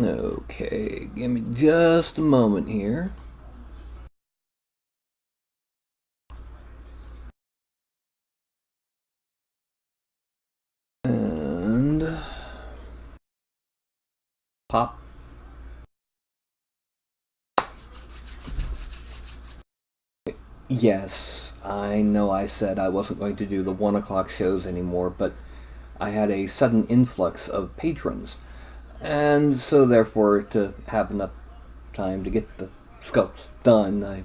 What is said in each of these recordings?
Okay, give me just a moment here. And pop. Yes, I know I said I wasn't going to do the 1 o'clock shows anymore, but I had a sudden influx of patrons. And so, therefore, to have enough time to get the sculpts done,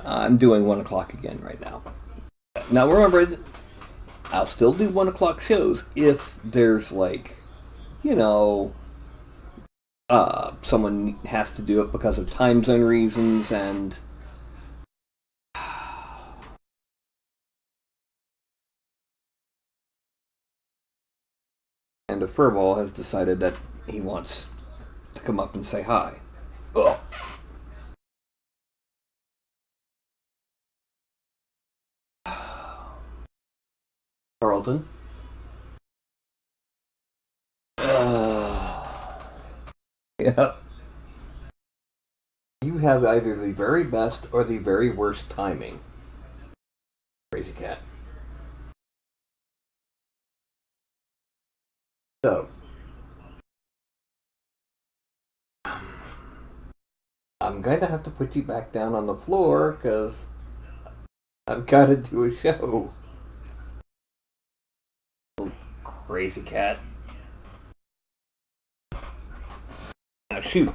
I'm doing 1 o'clock again right now. Now, remember, I'll still do 1 o'clock shows if there's, like, you know, someone has to do it because of time zone reasons, and a furball has decided that he wants to come up and say hi. Ugh. Carlton. Yeah. You have either the very best or the very worst timing. Crazy cat. So, I'm going to have to put you back down on the floor because I've got to do a show. Crazy cat. Now shoot.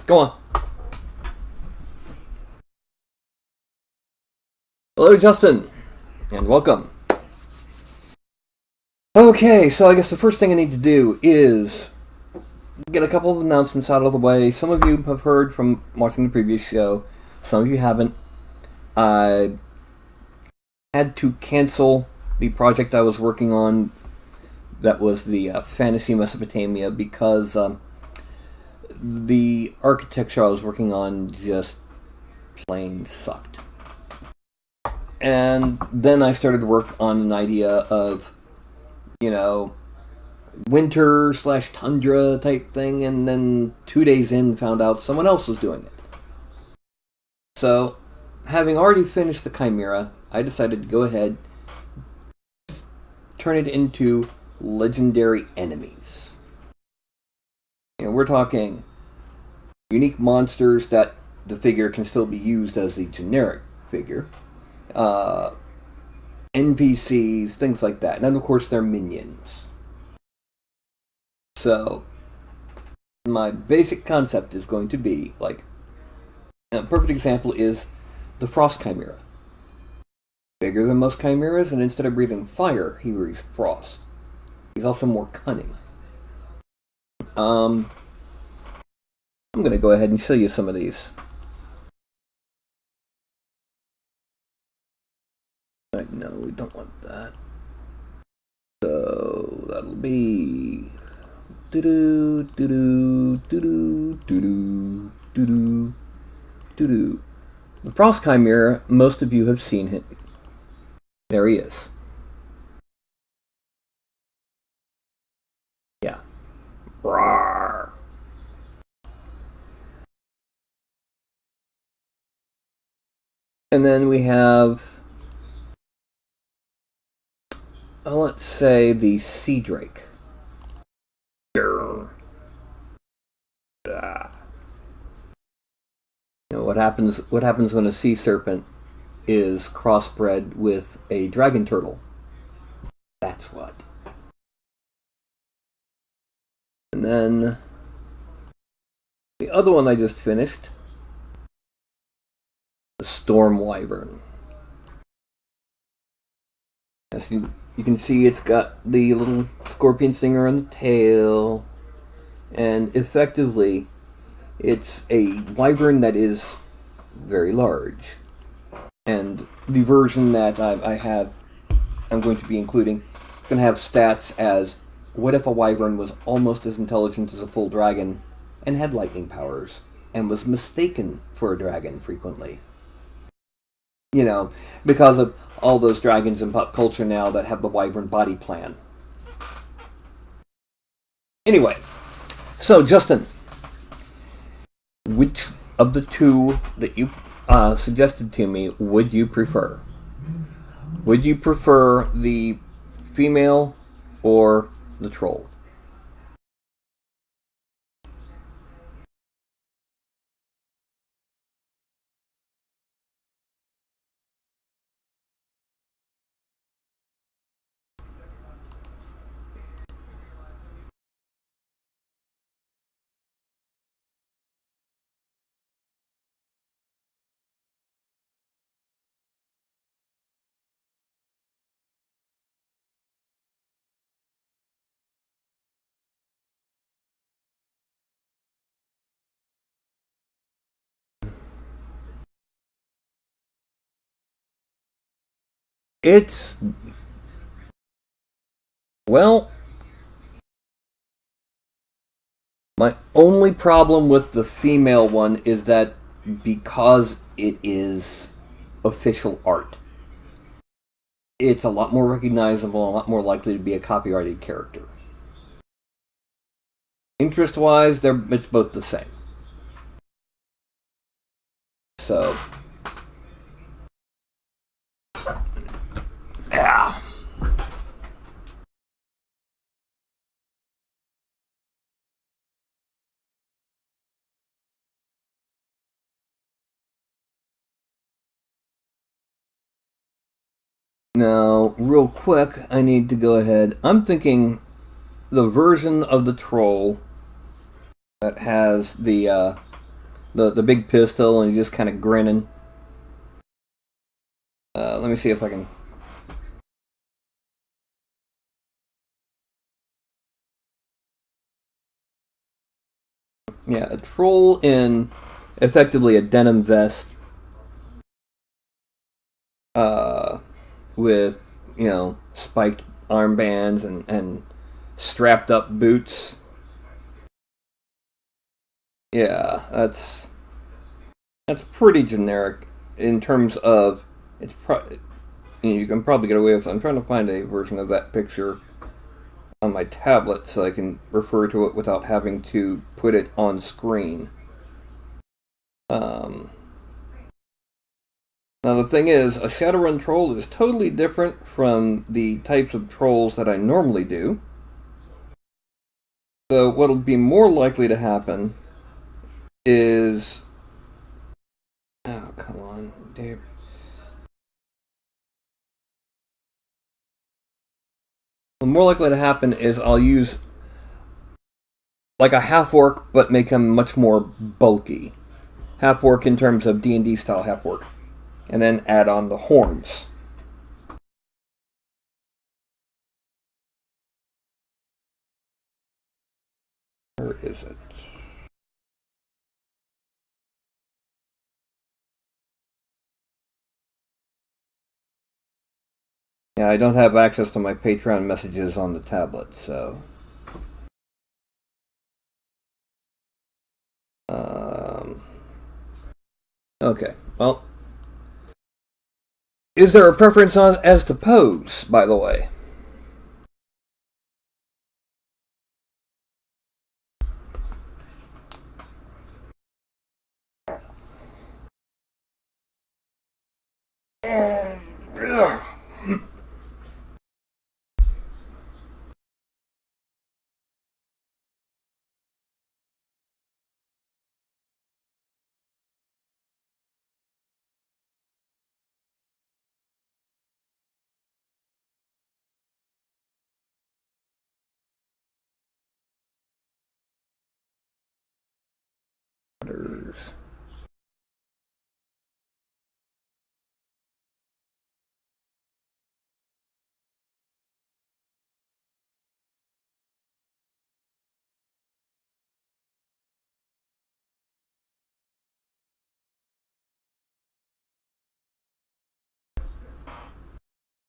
Go on. Hello, Justin, and welcome. Okay, so I guess the first thing I need to do is get a couple of announcements out of the way. Some of you have heard from watching the previous show. Some of you haven't. I had to cancel the project I was working on. That was the Fantasy Mesopotamia because the architecture I was working on just plain sucked. And then I started to work on an idea of, winter / tundra type thing, and then 2 days in found out someone else was doing it. So, having already finished the Chimera, I decided to go ahead, turn it into legendary enemies. We're talking unique monsters that the figure can still be used as the generic figure. NPCs, things like that. And then, of course, they're minions. So, my basic concept is going to be, like, a perfect example is the Frost Chimera. Bigger than most chimeras, and instead of breathing fire, he breathes frost. He's also more cunning. I'm going to go ahead and show you some of these. No, we don't want that. So that'll be doo-doo, doo-doo, doo-doo, doo-doo, doo-doo, doo-doo. The Frost Chimera, most of you have seen him. There he is. Yeah. Rawr. And then we have, let's say, the Sea Drake. What happens when a sea serpent is crossbred with a dragon turtle? That's what. And then the other one I just finished, the Storm Wyvern. As you can see, it's got the little scorpion stinger on the tail, and effectively, it's a wyvern that is very large. And the version that I'm going to be including, is going to have stats as, what if a wyvern was almost as intelligent as a full dragon, and had lightning powers, and was mistaken for a dragon frequently? Because of all those dragons in pop culture now that have the wyvern body plan. Anyway, So, Justin, which of the two that you suggested to me would you prefer? Would you prefer the female or the troll? It's, well, my only problem with the female one is that because it is official art, it's a lot more recognizable, a lot more likely to be a copyrighted character. Interest-wise, it's both the same. So, yeah. Now, real quick, I need to go ahead. I'm thinking the version of the troll that has the big pistol and he's just kind of grinning. Let me see if I can. Yeah, a troll in effectively a denim vest, with spiked armbands and strapped up boots. Yeah, that's pretty generic in terms of you can probably get away with. I'm trying to find a version of that picture on my tablet so I can refer to it without having to put it on screen. Now the thing is, a Shadowrun troll is totally different from the types of trolls that I normally do. So what'll be more likely to happen is... Oh, come on, Dave. What's more likely to happen is I'll use like a half-orc, but make him much more bulky. Half-orc in terms of D&D style half-orc. And then add on the horns. Where is it? Yeah, I don't have access to my Patreon messages on the tablet, so... Okay, well... Is there a preference on as to pose, by the way?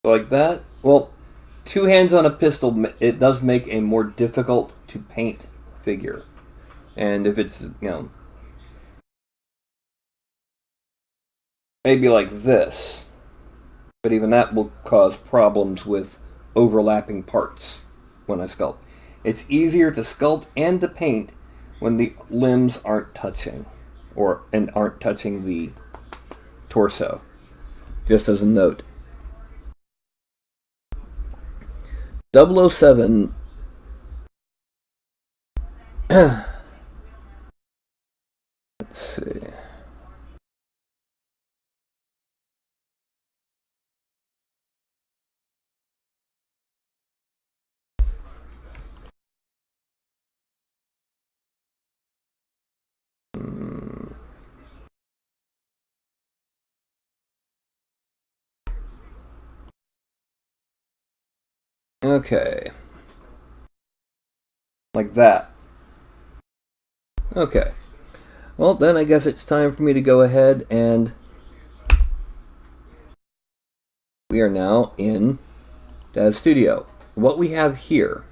Like that? Well, two hands on a pistol, it does make a more difficult to paint figure. And if it's, maybe like this, but even that will cause problems with overlapping parts when I sculpt. It's easier to sculpt and to paint when the limbs aren't touching, and aren't touching the torso. Just as a note. 007. Let's see. Okay. Like that. Okay. Well, then I guess it's time for me to go ahead and we are now in Daz Studio. What we have here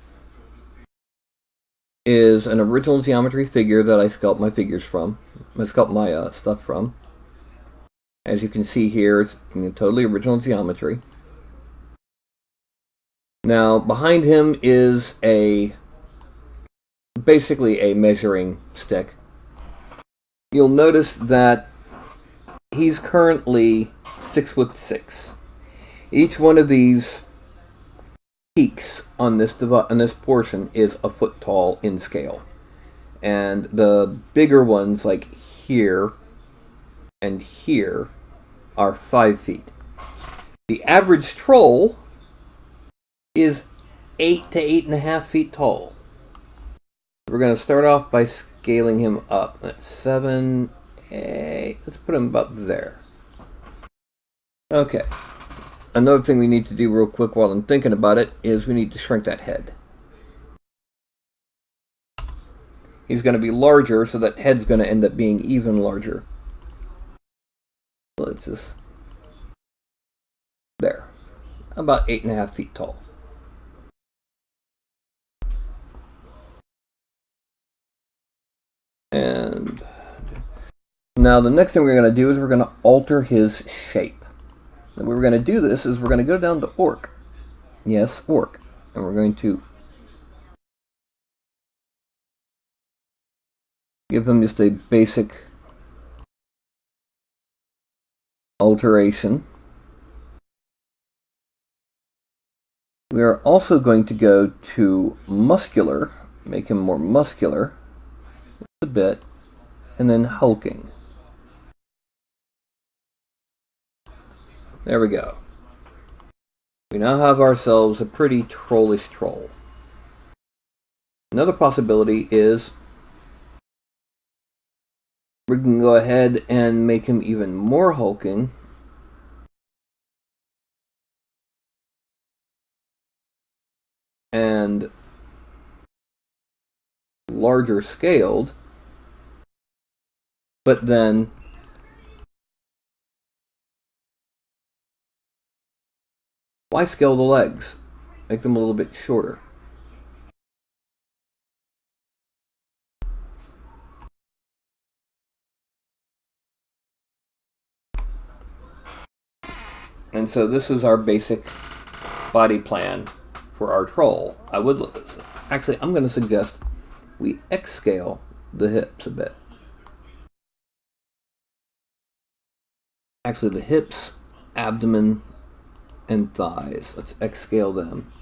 is an original geometry figure that I sculpt my figures from. I sculpt my stuff from. As you can see here, it's totally original geometry. Now, behind him is basically a measuring stick. You'll notice that he's currently 6'6". Each one of these peaks on this portion is a foot tall in scale, and the bigger ones, like here and here, are 5 feet. The average troll is 8 to 8.5 feet tall. We're going to start off by scaling him up. That's 7, 8. Let's put him about there. Okay. Another thing we need to do real quick while I'm thinking about it is we need to shrink that head. He's going to be larger, so that head's going to end up being even larger. So it's just there. About 8.5 feet tall. And now the next thing we're going to do is we're going to alter his shape. And we're going to do this is we're going to go down to orc. Yes, orc. And we're going to give him just a basic alteration. We are also going to go to muscular, make him more muscular a bit, and then hulking. There we go. We now have ourselves a pretty trollish troll. Another possibility is we can go ahead and make him even more hulking. And larger scaled, but then why scale the legs? Make them a little bit shorter. And so this is our basic body plan for our troll. Actually, I'm going to suggest we X-scale the hips a bit. Actually, the hips, abdomen, and thighs. Let's X-scale them.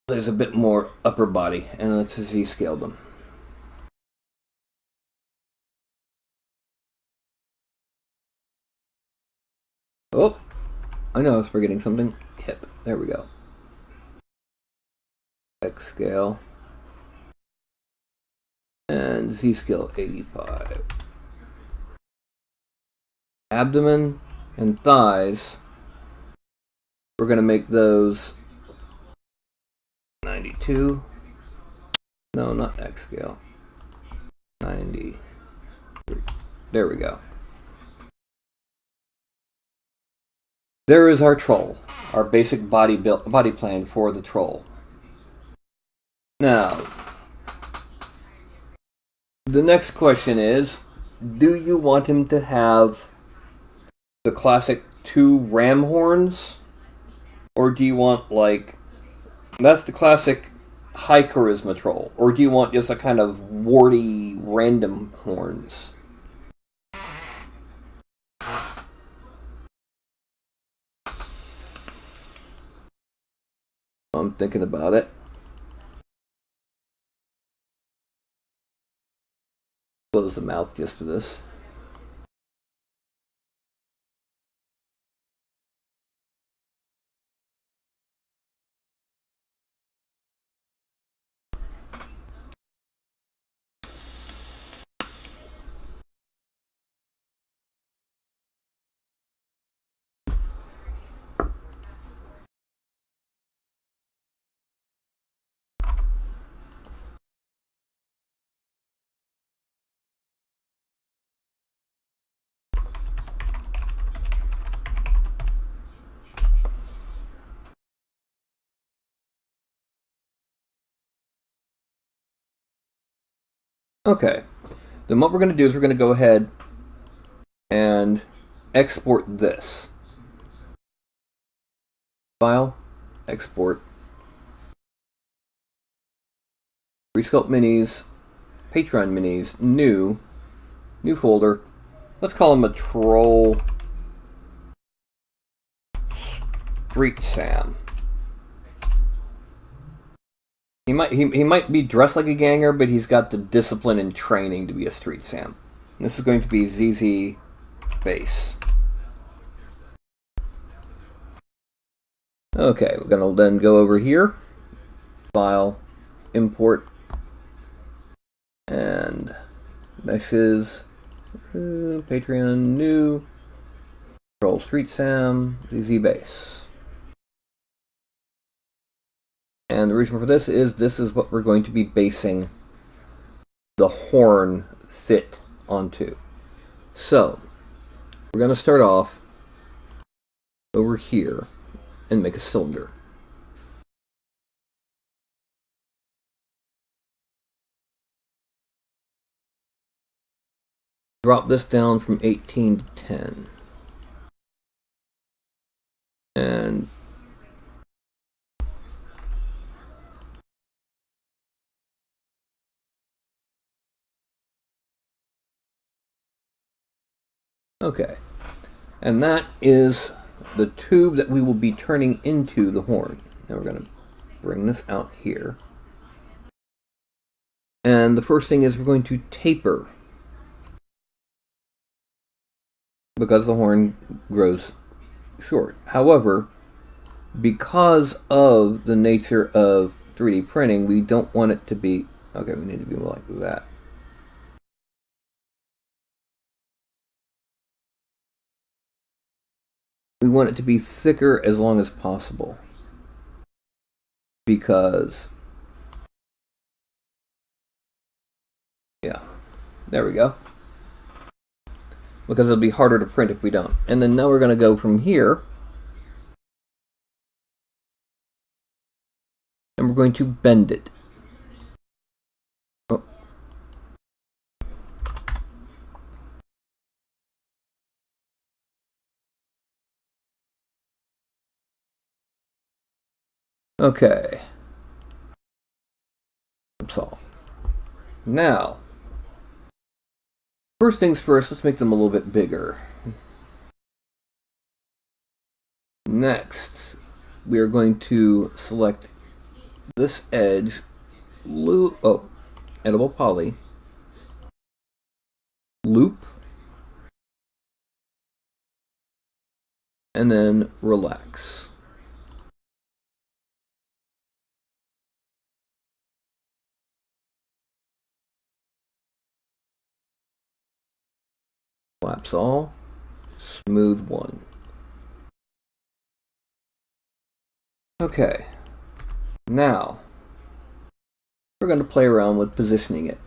There's a bit more upper body, and let's Z-scale them. Oh, I know I was forgetting something. Hip. There we go. X scale. And Z scale 85. Abdomen and thighs. We're going to make those 92. No, not X scale. 90. There we go. There is our troll, our basic body plan for the troll. Now, the next question is, do you want him to have the classic two ram horns? Or do you want, like, that's the classic high charisma troll? Or do you want just a kind of warty random horns? I'm thinking about it. Close the mouth just for this. Okay. Then what we're going to do is we're going to go ahead and export this. File, export, Resculpt Minis, Patreon Minis, new folder. Let's call him a Troll Street Sam. He might be dressed like a ganger, but he's got the discipline and training to be a Street Sam. And this is going to be ZZ Base. Okay, we're going to then go over here, file, import, and meshes, Patreon, new, Troll Street Sam, ZZ Base. And the reason for this is what we're going to be basing the horn fit onto. So, we're going to start off over here and make a cylinder. Drop this down from 18 to 10. And okay. And that is the tube that we will be turning into the horn. Now we're going to bring this out here. And the first thing is we're going to taper, because the horn grows short. However, because of the nature of 3D printing, we don't want it to be, okay, we need to be more like that. We want it to be thicker as long as possible, because, yeah, there we go. Because it'll be harder to print if we don't. And then now we're going to go from here, and we're going to bend it. Oh. Okay. That's all. Now, first things first, let's make them a little bit bigger. Next, we are going to select this edge, edible poly, loop, and then relax. Collapse all, smooth one. Okay, now we're going to play around with positioning it.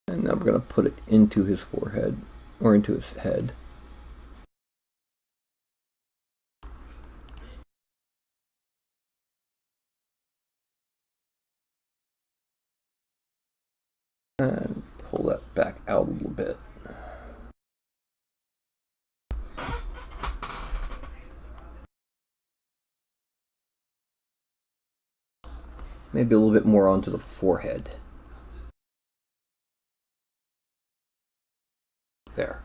And now we're going to put it into his forehead, or into his head. And pull that back out a little bit. Maybe a little bit more onto the forehead. There.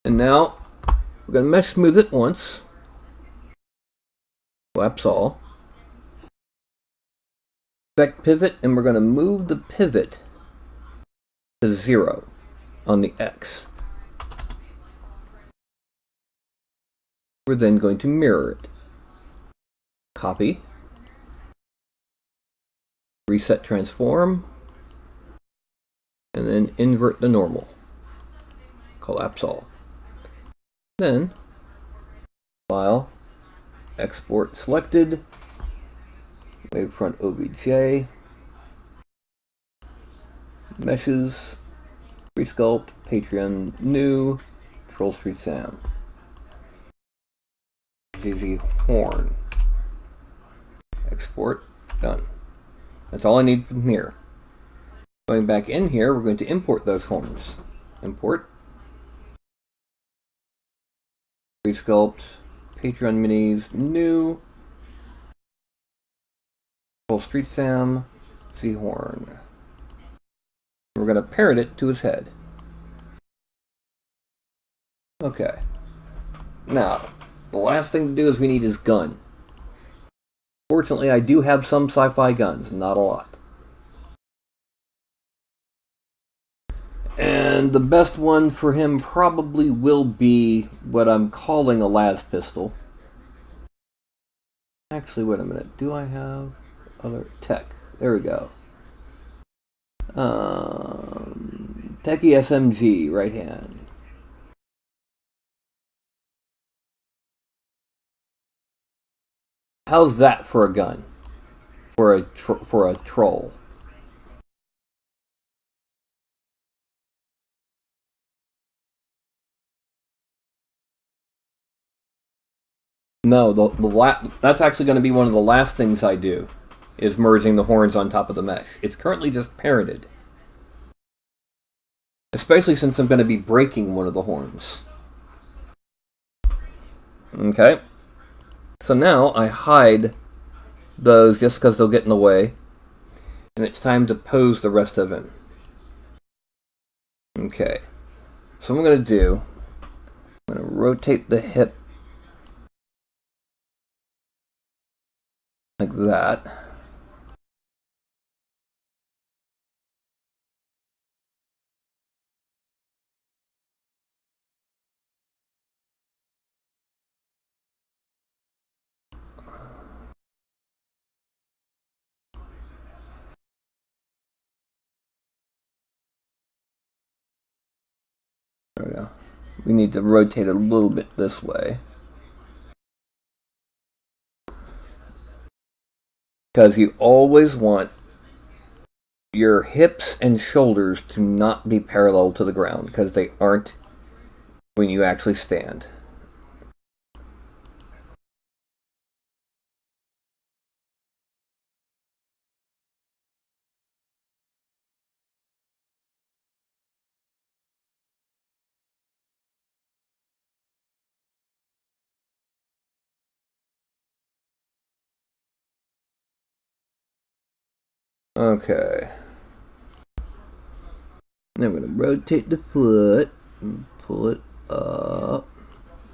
And now we're going to mesh smooth it once. Collapse all. Select pivot, and we're going to move the pivot to 0 on the X. We're then going to mirror it. Copy. Reset transform. And then invert the normal. Collapse all. Then, File, Export selected, Wavefront OBJ, Meshes, Resculpt, Patreon New, Troll Street Sam, ZZ Horn. Export, done. That's all I need from here. Going back in here, we're going to import those horns. Import. Resculpt, Patreon Minis, New, Troll Street Sam, Z Horn. We're going to parent it to his head. Okay. Now, the last thing to do is we need his gun. Fortunately, I do have some sci-fi guns, not a lot. And the best one for him probably will be what I'm calling a las pistol. Actually, wait a minute. Do I have other tech? There we go. Techie SMG, right hand. How's that for a gun? For a troll? No, that's actually going to be one of the last things I do, is merging the horns on top of the mesh. It's currently just parented. Especially since I'm going to be breaking one of the horns. Okay. So now I hide those just because they'll get in the way. And it's time to pose the rest of him. Okay. So what I'm going to do, I'm going to rotate the hip like that. There we go. We need to rotate a little bit this way. Because you always want your hips and shoulders to not be parallel to the ground, because they aren't when you actually stand. Okay. Then I'm going to rotate the foot and pull it up.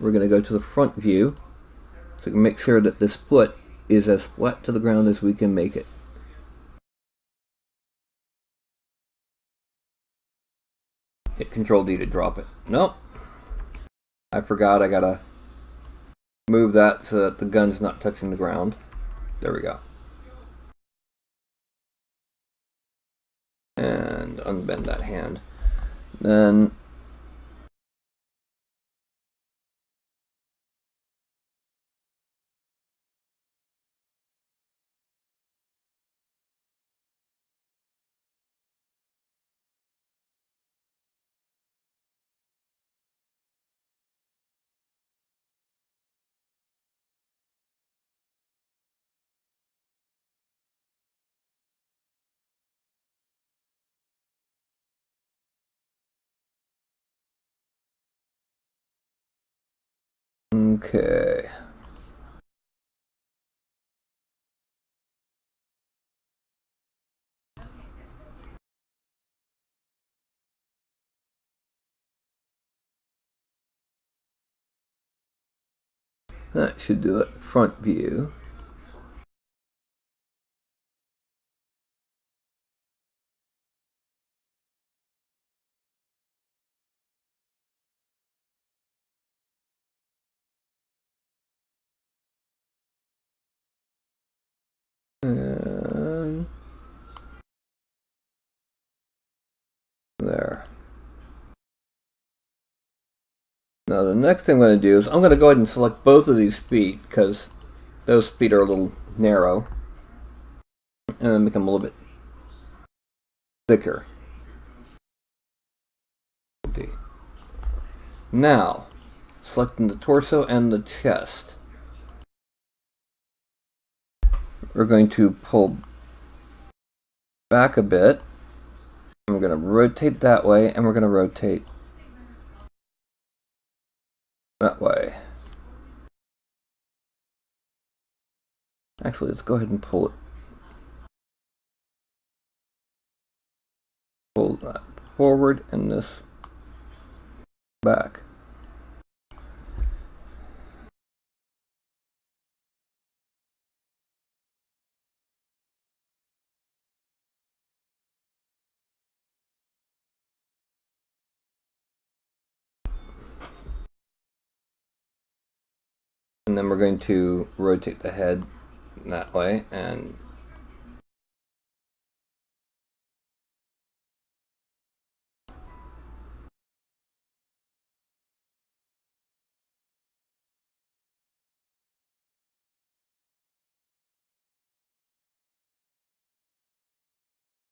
We're going to go to the front view so we can make sure that this foot is as flat to the ground as we can make it. Hit Control D to drop it. Nope. I forgot I gotta move that so that the gun's not touching the ground. There we go. And unbend that hand. Then Okay. That should do it. Front view. And there. Now the next thing I'm going to do is I'm going to go ahead and select both of these feet because those feet are a little narrow and make them a little bit thicker. Now, selecting the torso and the chest, we're going to pull back a bit. And we're going to rotate that way, and we're going to rotate that way. Actually, let's go ahead and pull that forward and this back. And then we're going to rotate the head that way and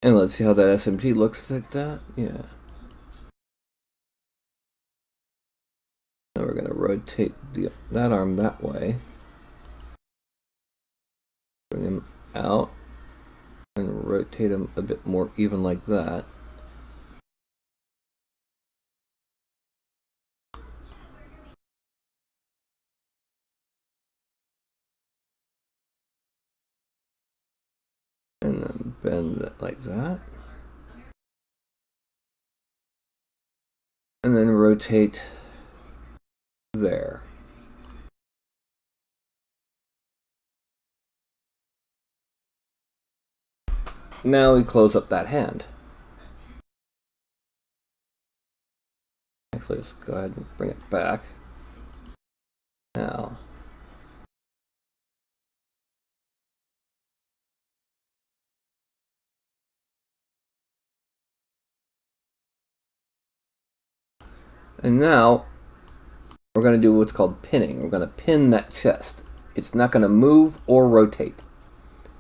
let's see how that SMG looks like that. Yeah. Now we're going to rotate that arm that way. Bring him out and rotate him a bit more even like that. And then bend it like that. And then rotate there. Now we close up that hand. Actually, let's go ahead and bring it back. Now, and now we're going to do what's called pinning. We're going to pin that chest. It's not going to move or rotate.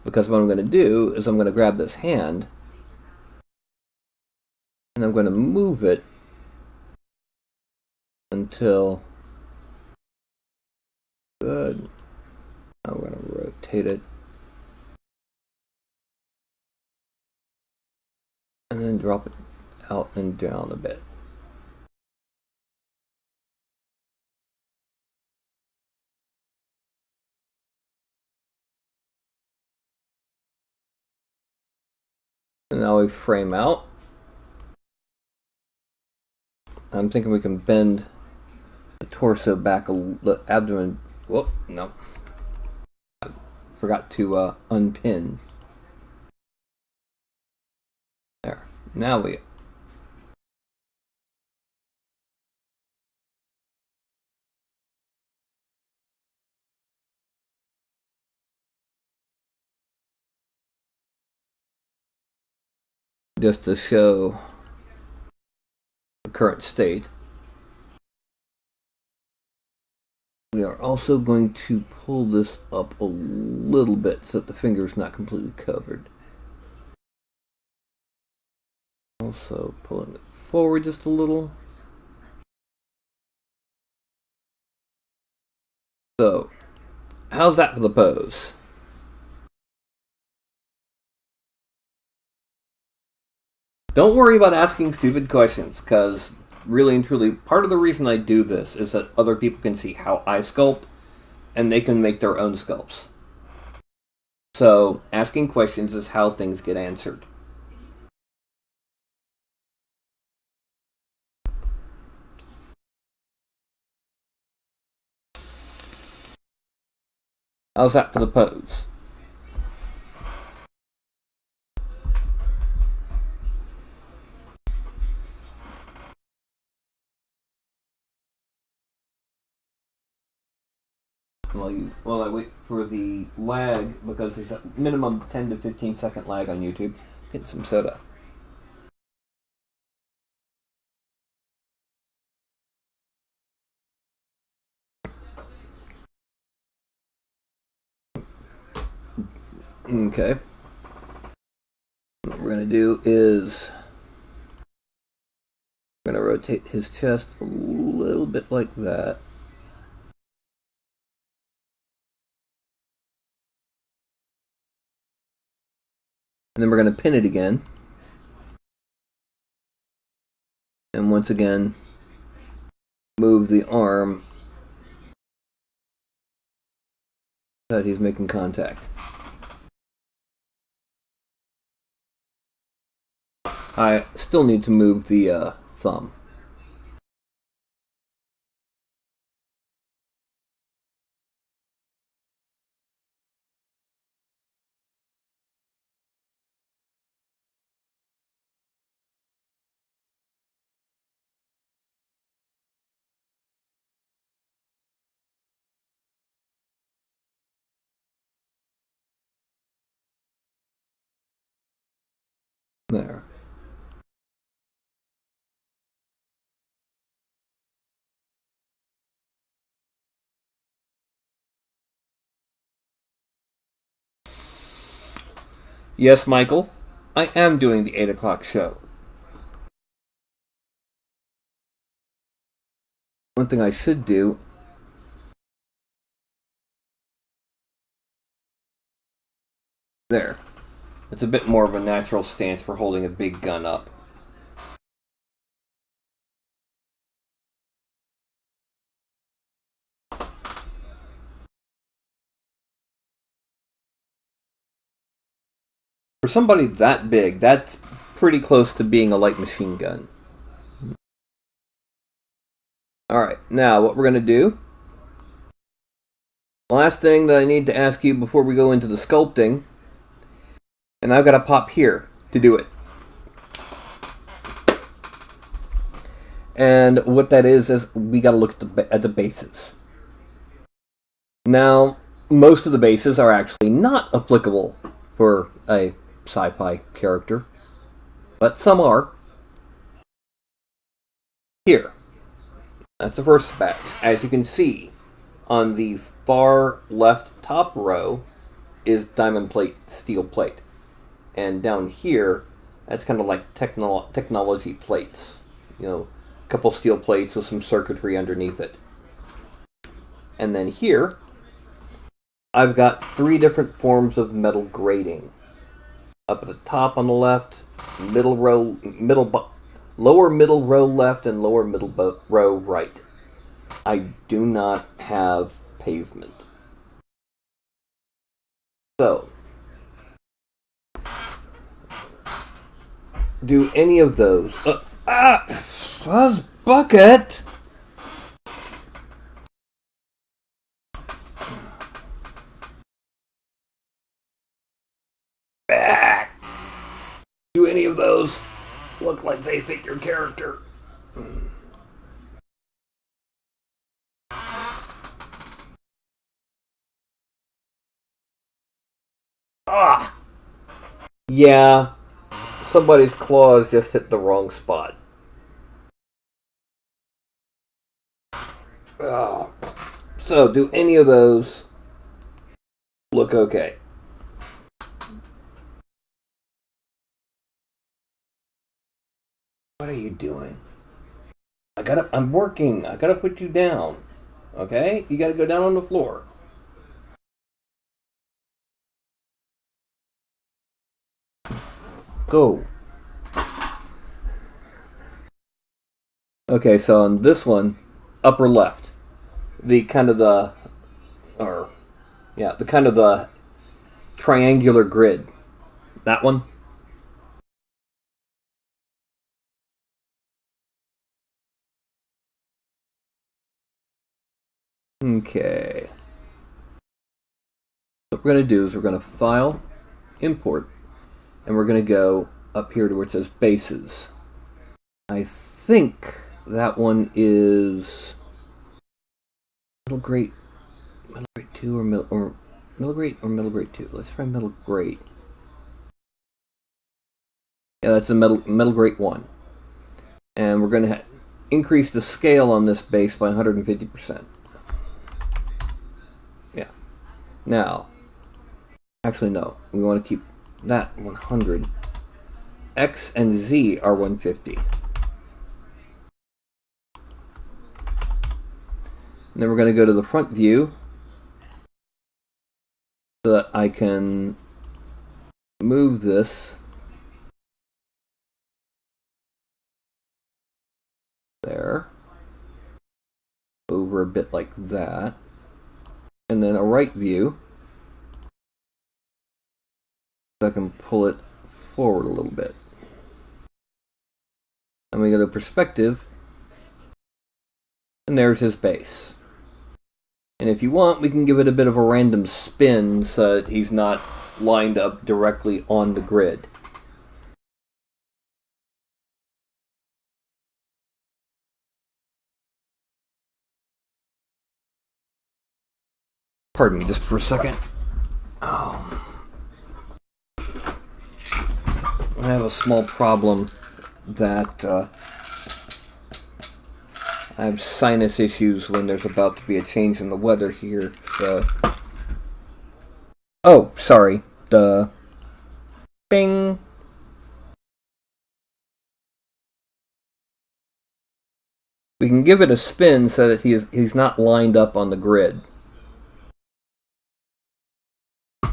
Because what I'm going to do is I'm going to grab this hand and I'm going to move it until good. Now we're going to rotate it and then drop it out and down a bit. And now we frame out. I'm thinking we can bend the torso back, the abdomen. Whoop, no. I forgot to unpin. There. Now we just to show the current state. We are also going to pull this up a little bit so that the finger is not completely covered. Also pulling it forward just a little. So, how's that for the pose? Don't worry about asking stupid questions, because really and truly, part of the reason I do this is that other people can see how I sculpt, and they can make their own sculpts. So, asking questions is how things get answered. How's that for the pose? While I wait for the lag, because there's a minimum 10 to 15 second lag on YouTube, get some soda. Okay. What we're going to do is we're going to rotate his chest a little bit like that. And then we're going to pin it again. And once again, move the arm so that he's making contact. I still need to move the thumb. There. Yes, Michael, I am doing the 8 o'clock show. One thing I should do. There. It's a bit more of a natural stance for holding a big gun up. For somebody that big, that's pretty close to being a light machine gun. Alright, now what we're going to do. Last thing that I need to ask you before we go into the sculpting. And I've got to pop here to do it. And what that is we got to look at the bases. Now, most of the bases are actually not applicable for a sci-fi character, but some are. Here, that's the first batch. As you can see, on the far left top row is diamond plate, steel plate. And down here, that's kind of like technology plates. You know, a couple steel plates with some circuitry underneath it. And then here, I've got 3 different forms of metal grating. Up at the top on the left, lower middle row left, and lower middle row right. I do not have pavement. So, do any of those... Fuzz bucket! Do any of those look like they fit your character? Ah! Yeah, somebody's claws just hit the wrong spot. Oh. So, do any of those look okay? What are you doing? I'm working. I gotta put you down. Okay? You gotta go down on the floor. Go. Okay, so on this one, upper left, the kind of the, or yeah, the kind of the triangular grid. That one. Okay. What we're going to do is we're going to file, import, and we're going to go up here to where it says bases. I think that one is middle grade 2 or middle grade 2. Let's try middle grade. Yeah, that's the middle grade 1. And we're going to increase the scale on this base by 150%. Yeah. Now, actually no, we want to keep that 100. X and Z are 150. And then we're going to go to the front view so that I can move this there over a bit like that. And then a right view so I can pull it forward a little bit. And we go to perspective, and there's his base. And if you want, we can give it a bit of a random spin so that he's not lined up directly on the grid. Pardon me just for a second. Oh. I have a small problem that I have sinus issues when there's about to be a change in the weather here, so... Oh, sorry. The... Bing! We can give it a spin so that he's not lined up on the grid. I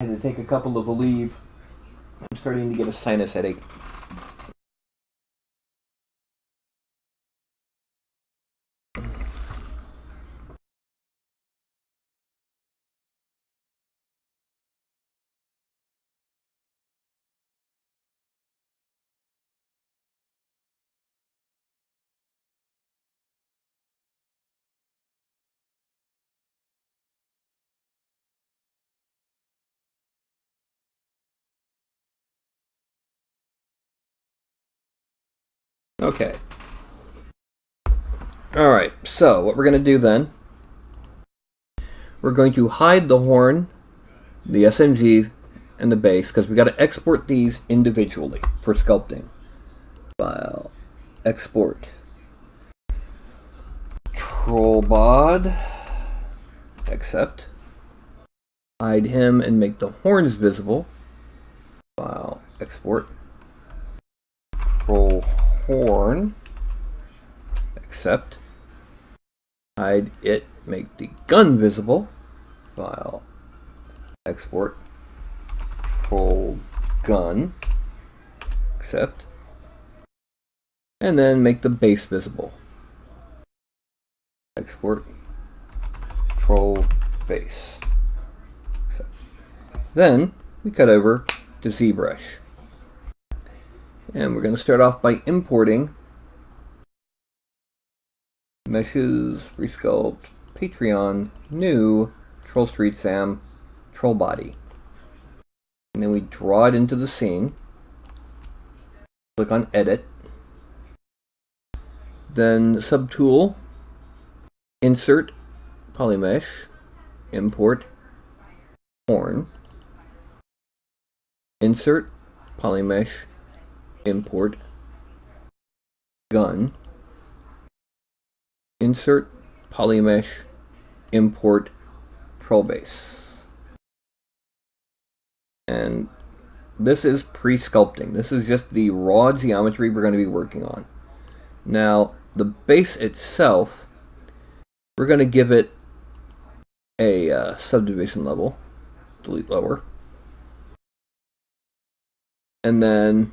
had to take a couple of Aleve. I'm starting to get a sinus headache. Okay. Alright, so what we're going to do then, we're going to hide the horn, the SMG, and the base, because we got to export these individually for sculpting. File, export, troll bod, accept, hide him and make the horns visible. File, export, troll horn, accept, hide it, make the gun visible. File, export, troll gun, accept, and then make the base visible. Export, troll base. Accept. Then we cut over to ZBrush. And we're going to start off by importing meshes, resculpt, Patreon, new, Troll Street Sam, troll body. And then we draw it into the scene. Click on edit. Then subtool, insert, polymesh, import, horn, insert, polymesh, import, gun, insert, polymesh, import, troll base. And this is pre-sculpting. This is just the raw geometry we're going to be working on. Now, the base itself, we're going to give it a subdivision level, delete lower, And then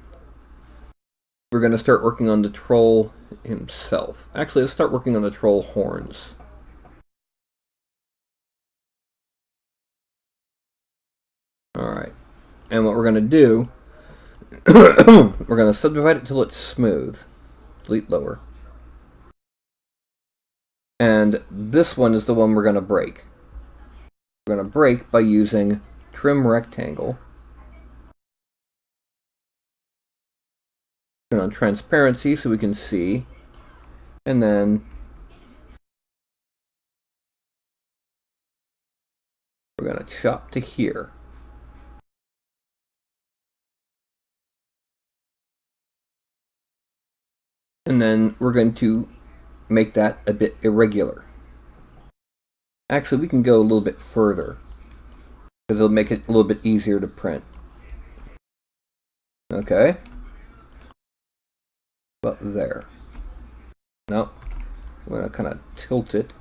we're going to start working on the troll himself. Actually, let's start working on the troll horns. Alright. And what we're going to do, we're going to subdivide it till it's smooth. Delete lower. And this one is the one we're going to break. We're going to break by using trim rectangle. Turn on transparency so we can see. And then we're going to chop to here. And then we're going to make that a bit irregular. Actually, we can go a little bit further, because it'll make it a little bit easier to print. Okay. About there. No. I'm going to kind of tilt it.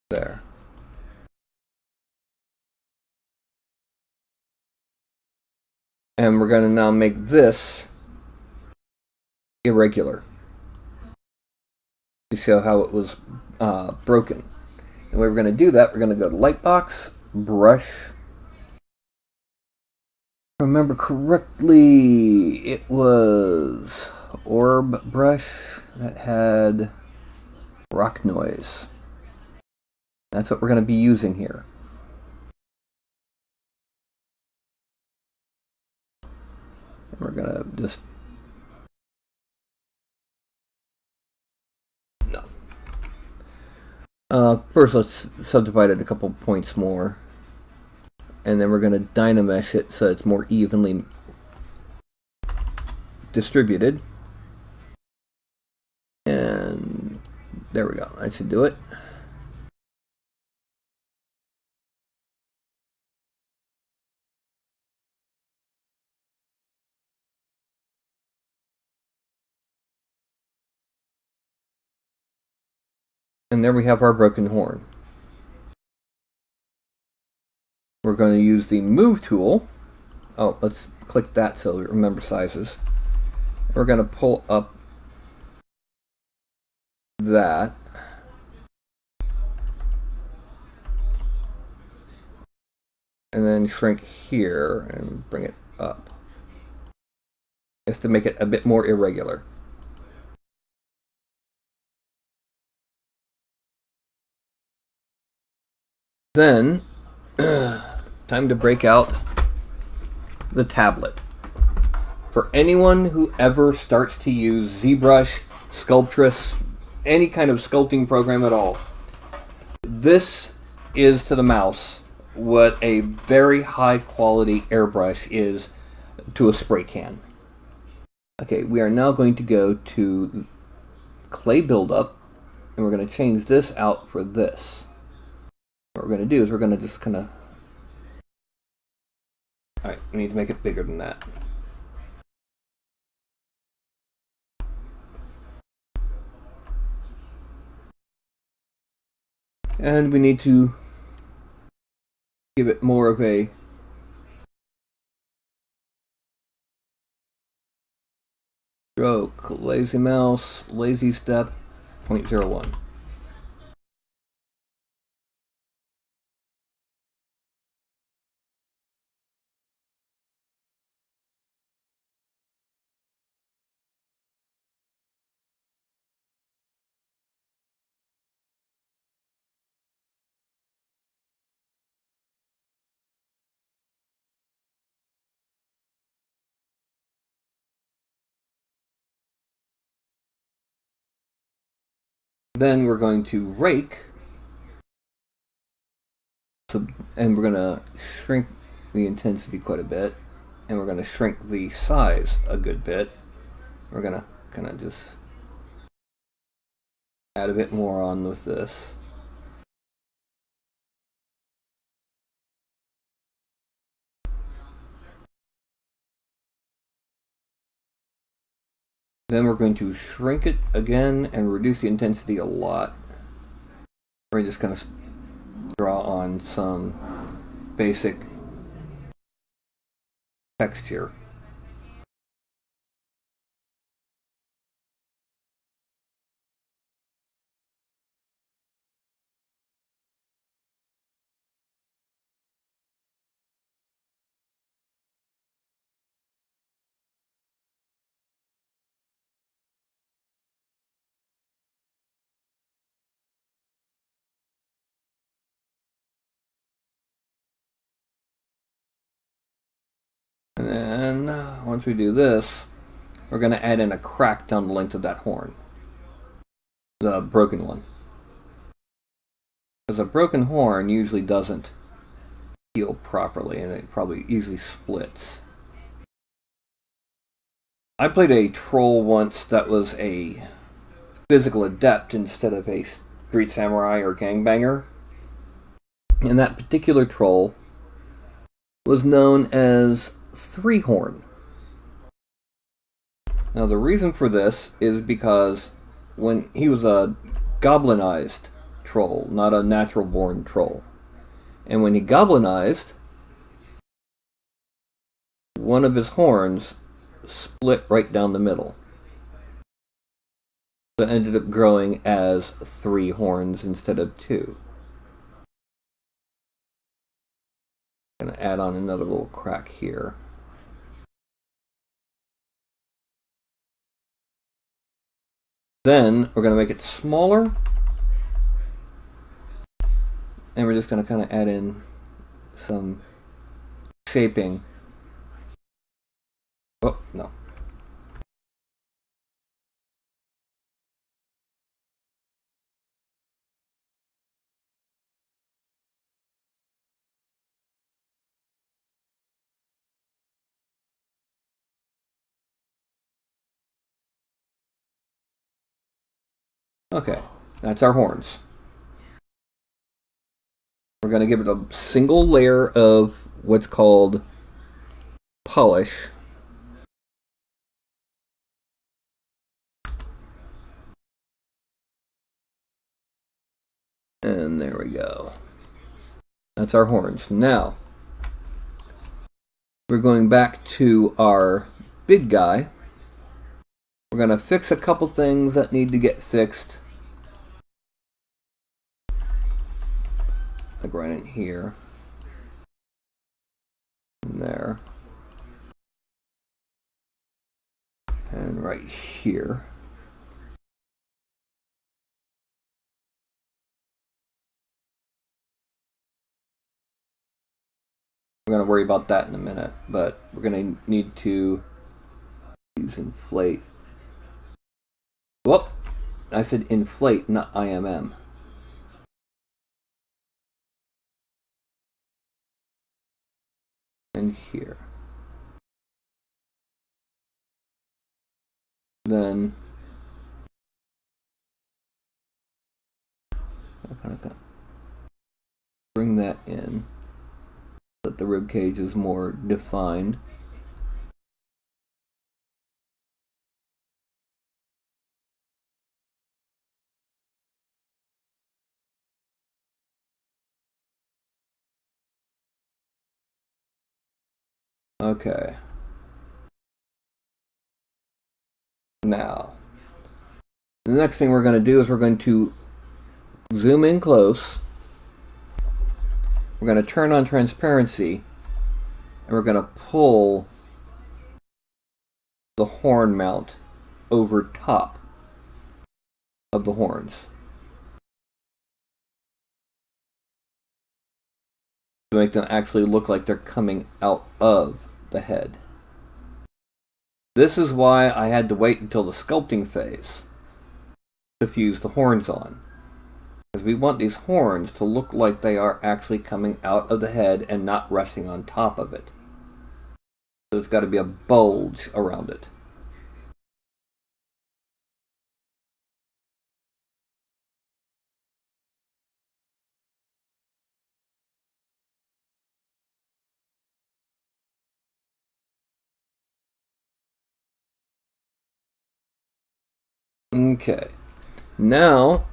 There. And we're going to now make this irregular to show how it was broken. And the way we're going to do that, we're going to go to Lightbox, Brush. If I remember correctly, it was Orb Brush that had rock noise. That's what we're going to be using here. And we're going to just... No. First, let's subdivide it a couple points more. And then we're going to dynamesh it so it's more evenly distributed. And there we go. That should do it. And there we have our broken horn. We're going to use the Move tool. Oh, let's click that so we remember sizes. We're going to pull up that. And then shrink here and bring it up. Just to make it a bit more irregular. Then, time to break out the tablet. For anyone who ever starts to use ZBrush, Sculptress, any kind of sculpting program at all, this is to the mouse what a very high quality airbrush is to a spray can. Okay, we are now going to go to clay buildup, and we're going to change this out for this. What we're going to do is we're going to just kind of... Alright, we need to make it bigger than that. And we need to give it more of a stroke. Lazy mouse, lazy step, 0.01. Then we're going to rake, and we're going to shrink the intensity quite a bit, and we're going to shrink the size a good bit. We're going to kind of just add a bit more on with this. Then we're going to shrink it again and reduce the intensity a lot. We're just going to draw on some basic texture. And then once we do this, we're going to add in a crack down the length of that horn. The broken one. Because a broken horn usually doesn't heal properly and it probably easily splits. I played a troll once that was a physical adept instead of a street samurai or gangbanger. And that particular troll was known as Three Horn. Now the reason for this is because when he was a goblinized troll, not a natural born troll. And when he goblinized, one of his horns split right down the middle. So it ended up growing as 3 horns instead of 2. I'm going to add on another little crack here. Then we're going to make it smaller. And we're just going to kind of add in some shaping. Oh, no. Okay, that's our horns. We're going to give it a single layer of what's called polish. And there we go. That's our horns. Now, we're going back to our big guy. We're going to fix a couple things that need to get fixed. Like right in here. And there. And right here. We're going to worry about that in a minute, but we're going to need to use inflate. Whoop! I said inflate, not IMM. And here. Then I'll kind of bring that in so that the rib cage is more defined. Okay. Now, the next thing we're going to do is we're going to zoom in close. We're going to turn on transparency. And we're going to pull the horn mount over top of the horns to make them actually look like they're coming out of the head. This is why I had to wait until the sculpting phase to fuse the horns on. Because we want these horns to look like they are actually coming out of the head and not resting on top of it. So there's got to be a bulge around it. Okay. Now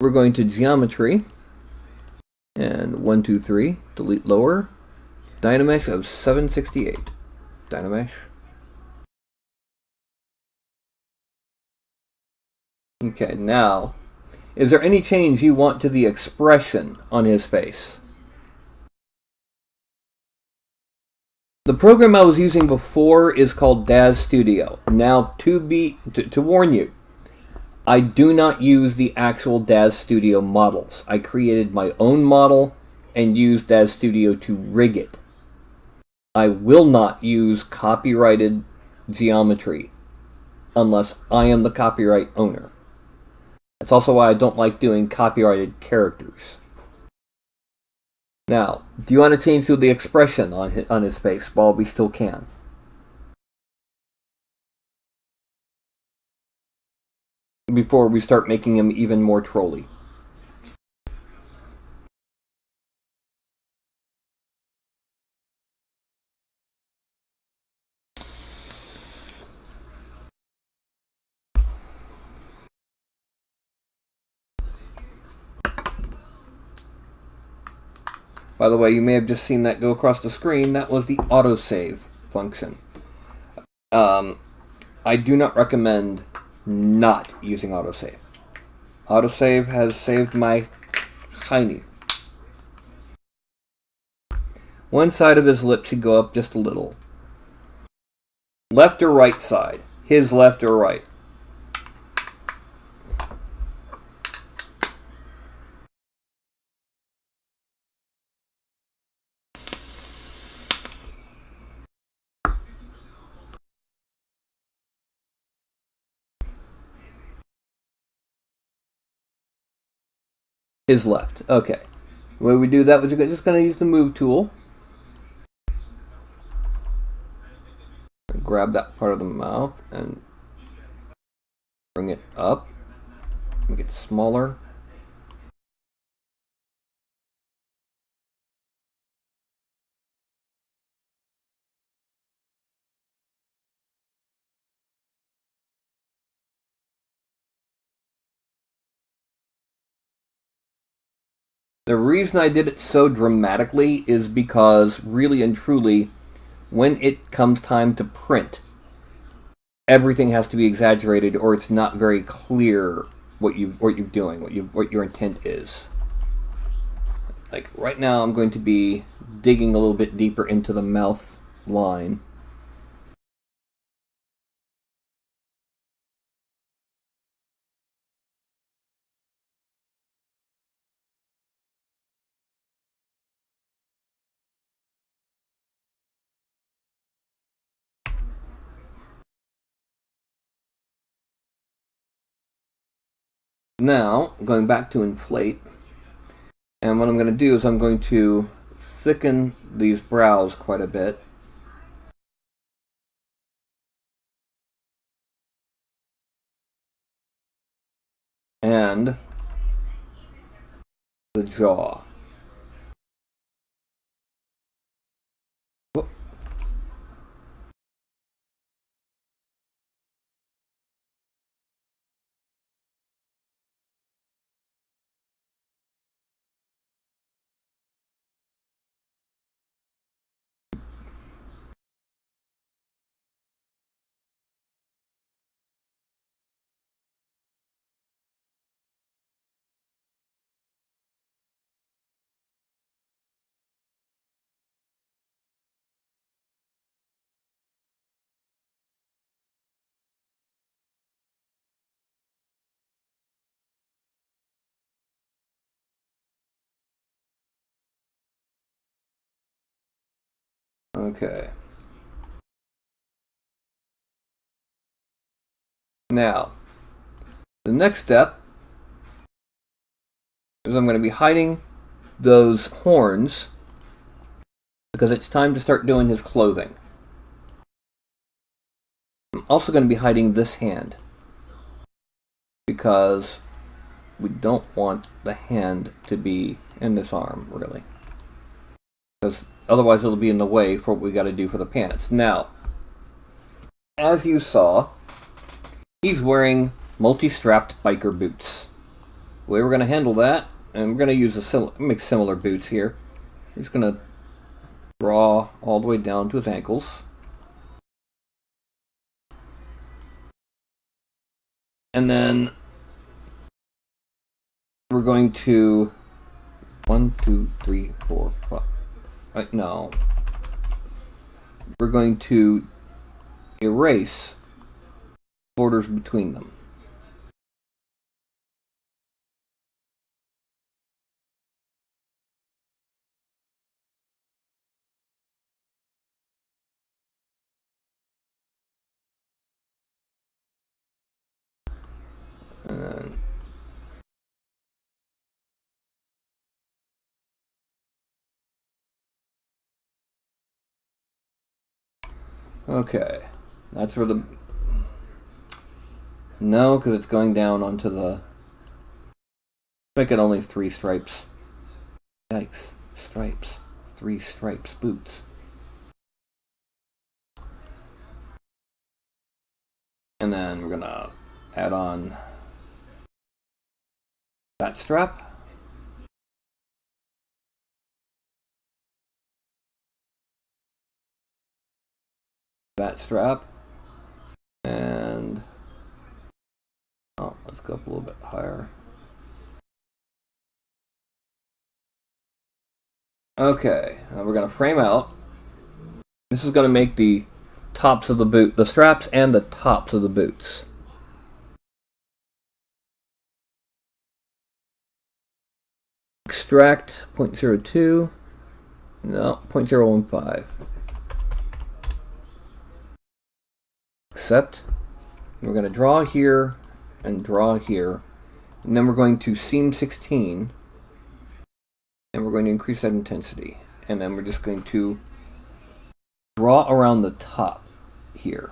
we're going to geometry. And 1, 2, 3. Delete lower. Dynamesh of 768. Dynamesh. Okay, now, is there any change you want to the expression on his face? The program I was using before is called Daz Studio. Now, to warn you, I do not use the actual Daz Studio models. I created my own model and used Daz Studio to rig it. I will not use copyrighted geometry unless I am the copyright owner. That's also why I don't like doing copyrighted characters. Now, do you want to change to the expression on his face while we still can? Before we start making him even more trolly. By the way, you may have just seen that go across the screen. That was the autosave function. I do not recommend not using autosave. Autosave has saved my hiney. One side of his lip should go up just a little. Left or right side? His left or right? His left. Okay. The way we do that was just going to use the move tool. Grab that part of the mouth and bring it up. Make it smaller. The reason I did it so dramatically is because, really and truly, when it comes time to print, everything has to be exaggerated, or it's not very clear what you're doing, what your intent is. Like right now, I'm going to be digging a little bit deeper into the mouth line. Now, going back to inflate, and what I'm going to do is I'm going to thicken these brows quite a bit. And the jaw. Whoop. Okay. Now, the next step is I'm going to be hiding those horns because it's time to start doing his clothing. I'm also going to be hiding this hand because we don't want the hand to be in this arm, really. Because otherwise it'll be in the way for what we got to do for the pants. Now, as you saw, he's wearing multi-strapped biker boots. The way we're going to handle that and we're going to use make similar boots here. We're just going to draw all the way down to his ankles. And then we're going to 1, 2, 3, 4, 5. No. We're going to erase borders between them. And then okay, that's where the no, because it's going down onto the. Make it only 3 stripes. Yikes! Stripes, 3 stripes, boots. And then we're gonna add on that strap. That strap. And oh, let's go up a little bit higher. Okay, now we're gonna frame out. This is gonna make the tops of the boot, the straps and the tops of the boots. Extract 0.02. No, 0.015. Accept. We're going to draw here and draw here. And then we're going to seam 16. And we're going to increase that intensity. And then we're just going to draw around the top here.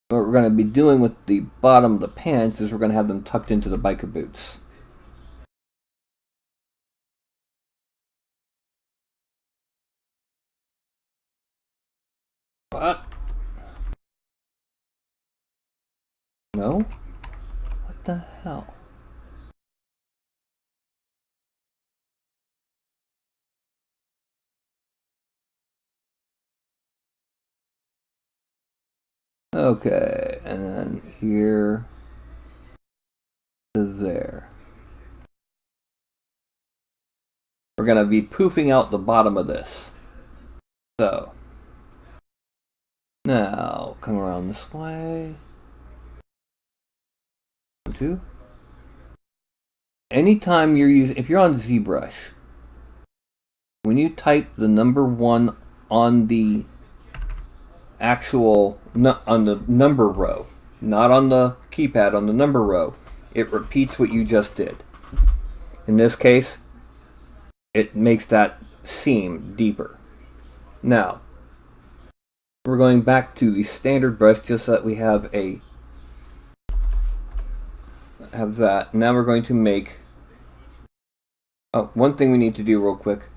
What we're going to be doing with the bottom of the pants is we're going to have them tucked into the biker boots. What? No? What the hell? Okay, and then here to there. We're going to be poofing out the bottom of this. So, now come around this way. 1, 2. Anytime you're using, if you're on ZBrush, when you type the number 1 on the actual, on the number row, not on the keypad, on the number row, it repeats what you just did. In this case, it makes that seam deeper. Now, we're going back to the standard brush just so that we have that. Now we're going to make, oh, one thing we need to do real quick.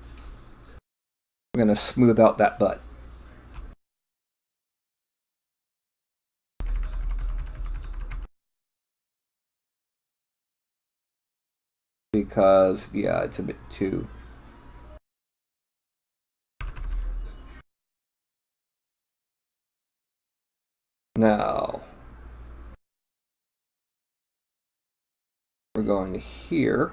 We're going to smooth out that butt. Because, yeah, it's a bit too... Now, we're going to here,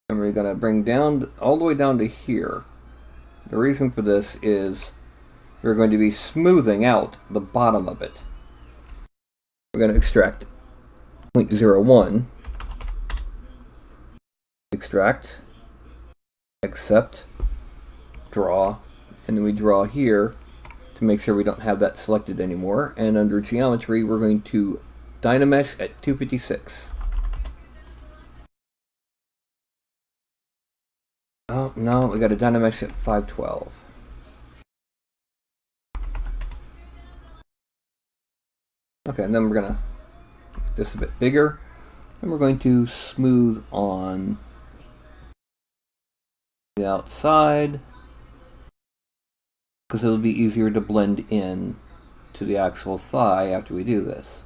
and we're going to bring down, all the way down to here. The reason for this is we're going to be smoothing out the bottom of it. We're going to extract 0.01, extract, accept, draw, and then we draw here to make sure we don't have that selected anymore. And under geometry, we're going to Dynamesh at 256. Oh, no, we got a Dynamesh at 512. Okay, and then we're gonna make this a bit bigger, and we're going to smooth on the outside because it'll be easier to blend in to the actual thigh after we do this.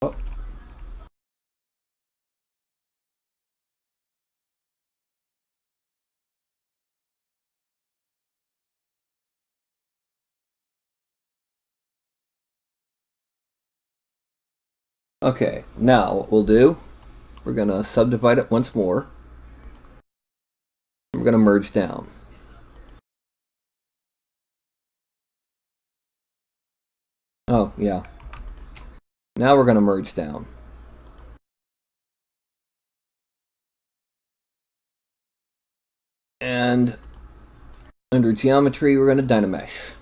Oh. Okay, now what we'll do, we're gonna subdivide it once more. We're gonna merge down. Oh, yeah. Now we're gonna merge down. And under geometry, we're gonna Dynamesh.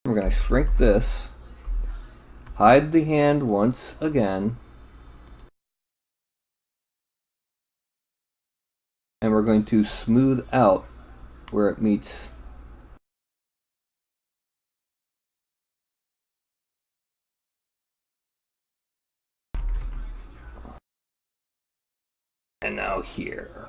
We're gonna shrink this, hide the hand once again, and we're going to smooth out where it meets. And now here.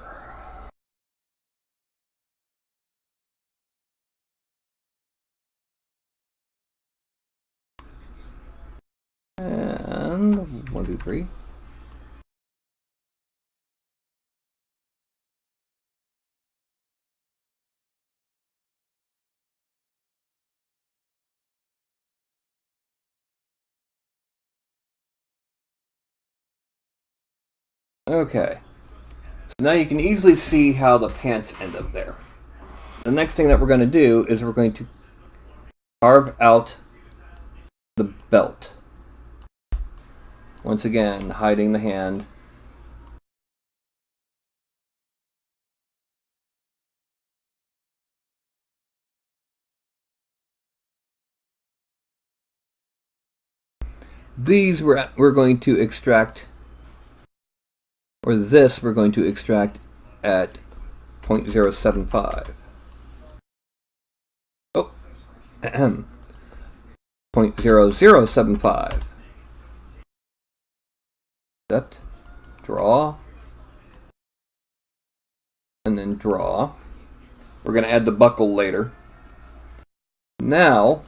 And 1, 2, 3. Okay. So now you can easily see how the pants end up there. The next thing that we're going to do is we're going to carve out the belt. Once again, hiding the hand. These we're going to extract, or this we're going to extract at 0.075. Oh, 0.0075. Set, draw, and then draw. We're going to add the buckle later. Now,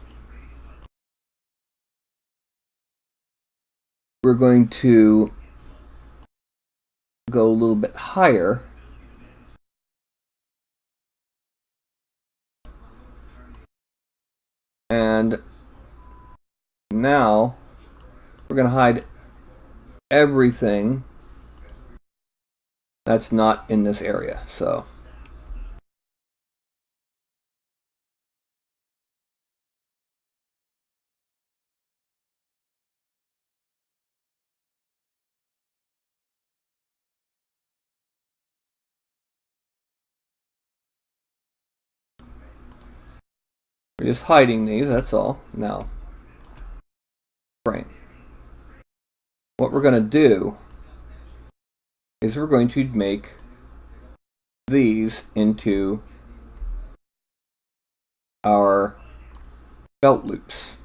we're going to go a little bit higher. And now, we're going to hide everything that's not in this area. So, we're just hiding these, that's all. Now, frame. What we're going to do is we're going to make these into our belt loops.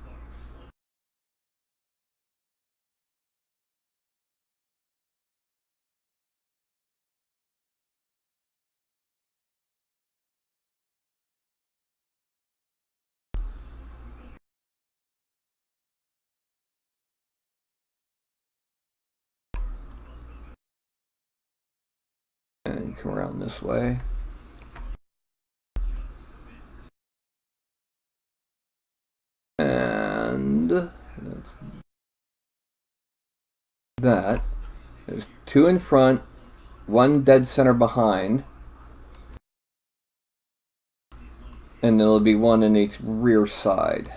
And come around this way. And that's that. There's 2 in front, 1 dead center behind, and there'll be 1 in each rear side.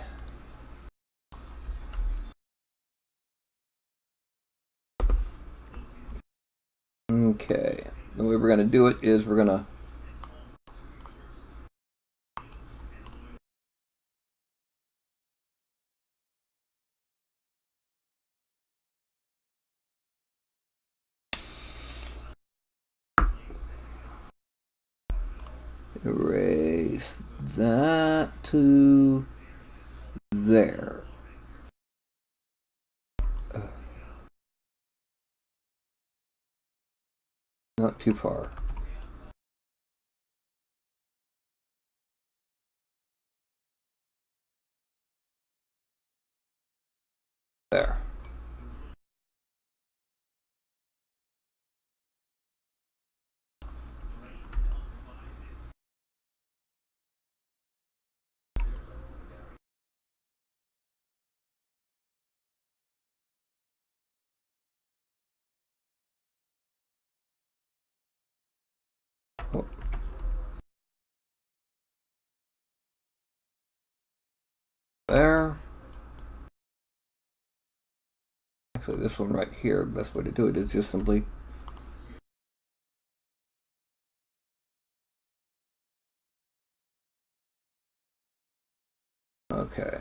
Okay, the way we're going to do it is we're going to erase that to there. Not too far. There. Oh. There. Actually, this one right here, best way to do it is just simply okay.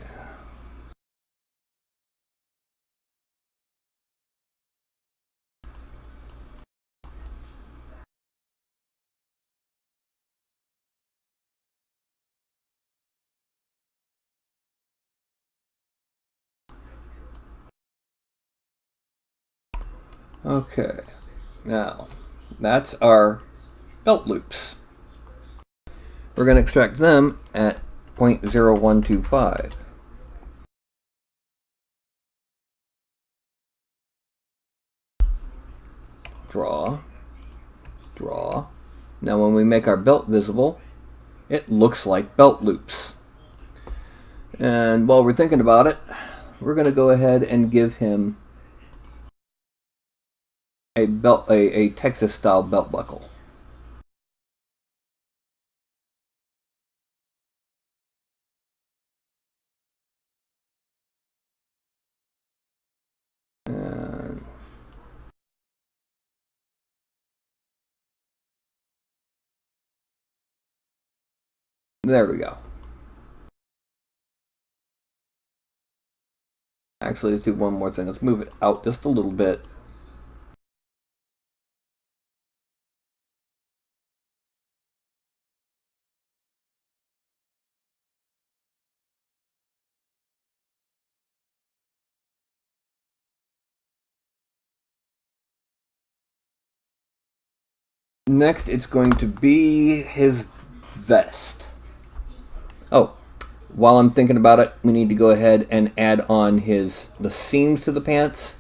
Okay. Now, that's our belt loops. We're going to extract them at 0.0125. Draw. Draw. Now when we make our belt visible, it looks like belt loops. And while we're thinking about it, we're going to go ahead and give him a Texas style belt buckle. And there we go. Actually, let's do one more thing. Let's move it out just a little bit. Next, it's going to be his vest. Oh, while I'm thinking about it, we need to go ahead and add on the seams to the pants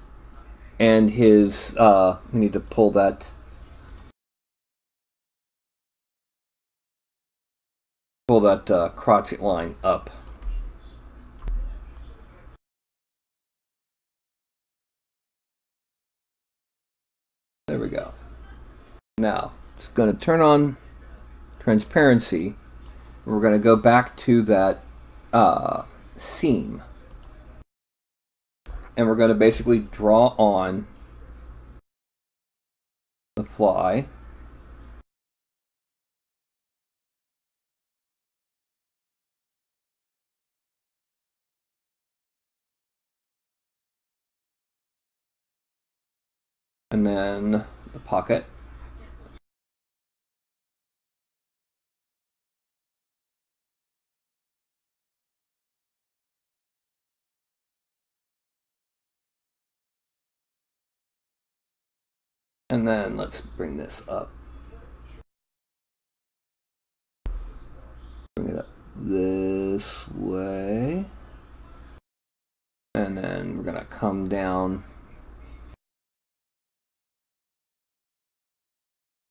and his. We need to pull that crotch line up. There we go. Now it's going to turn on transparency. We're going to go back to that seam, and we're going to basically draw on the fly. And then the pocket. And then let's bring this up. Bring it up this way. And then we're going to come down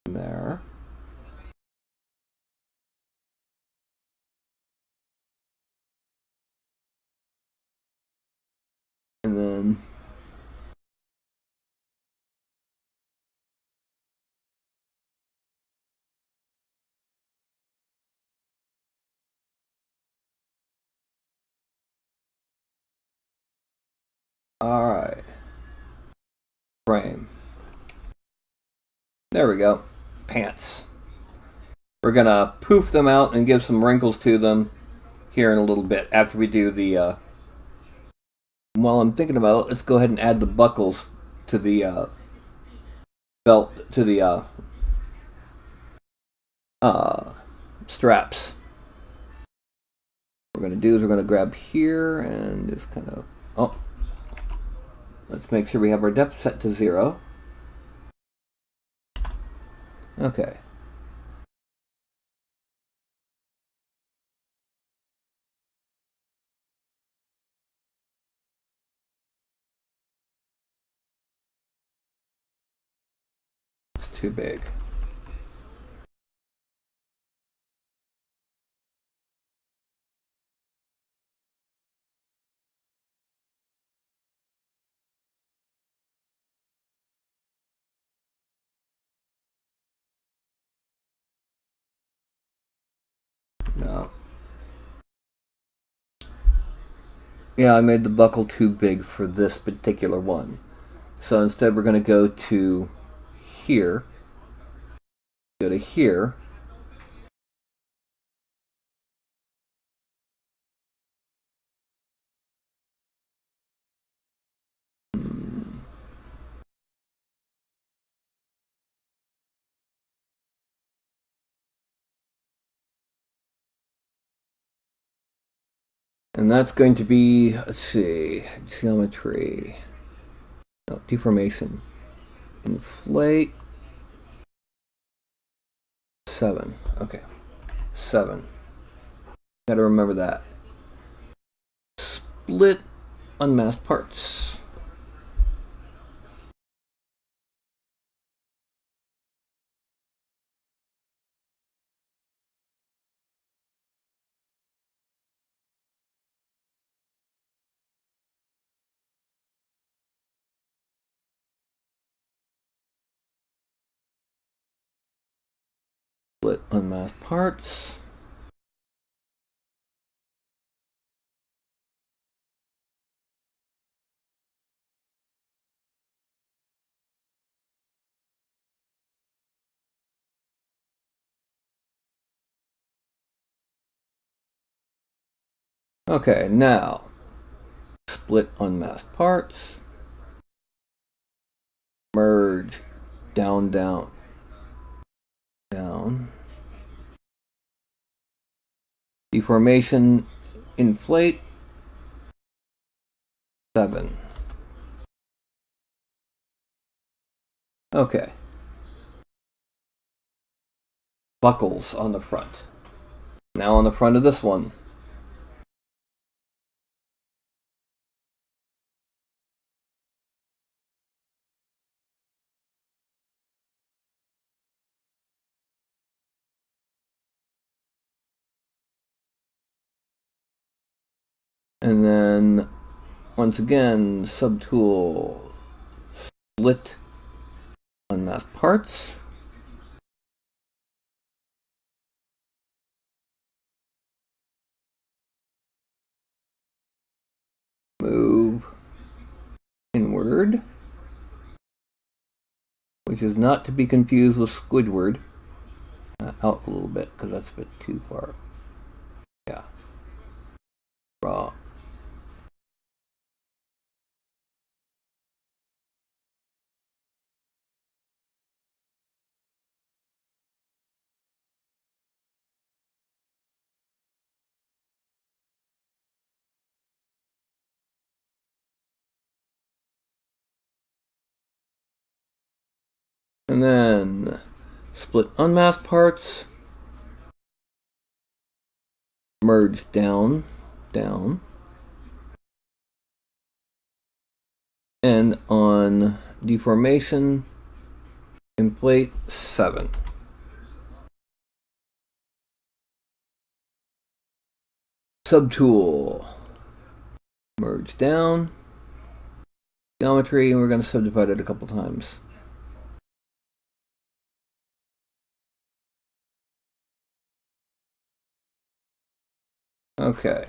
there. And then all right. Frame. There we go. Pants. We're going to poof them out and give some wrinkles to them here in a little bit after we do the while I'm thinking about it, let's go ahead and add the buckles to the belt, to the straps. What we're going to do is we're going to grab here and just kind of, oh, let's make sure we have our depth set to 0. Okay. It's too big. No. Yeah, I made the buckle too big for this particular one. So instead we're going to go to here. Go to here. And that's going to be, let's see, geometry. No, deformation. Inflate. 7. Okay. 7. Gotta remember that. Split unmasked parts. Split unmasked parts. Okay, now split unmasked parts. Merge. Down, down. Down. Deformation. Inflate. 7. Okay. Buckles on the front. Now on the front of this one. And then, once again, subtool, split unmasked parts. Move inward, which is not to be confused with Squidward. Out a little bit, because that's a bit too far. Yeah. Raw. And then split unmasked parts. Merge down, down. And on deformation, inflate 7. Subtool, merge down. Geometry, and we're going to subdivide it a couple times. Okay.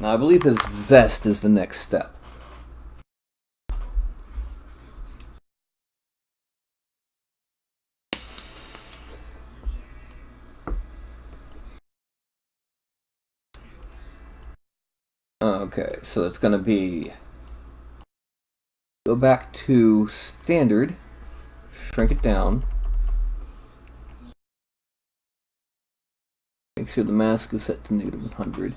Now I believe his vest is the next step. Okay, so it's going to be, go back to standard, shrink it down, Make sure the mask is set to -100.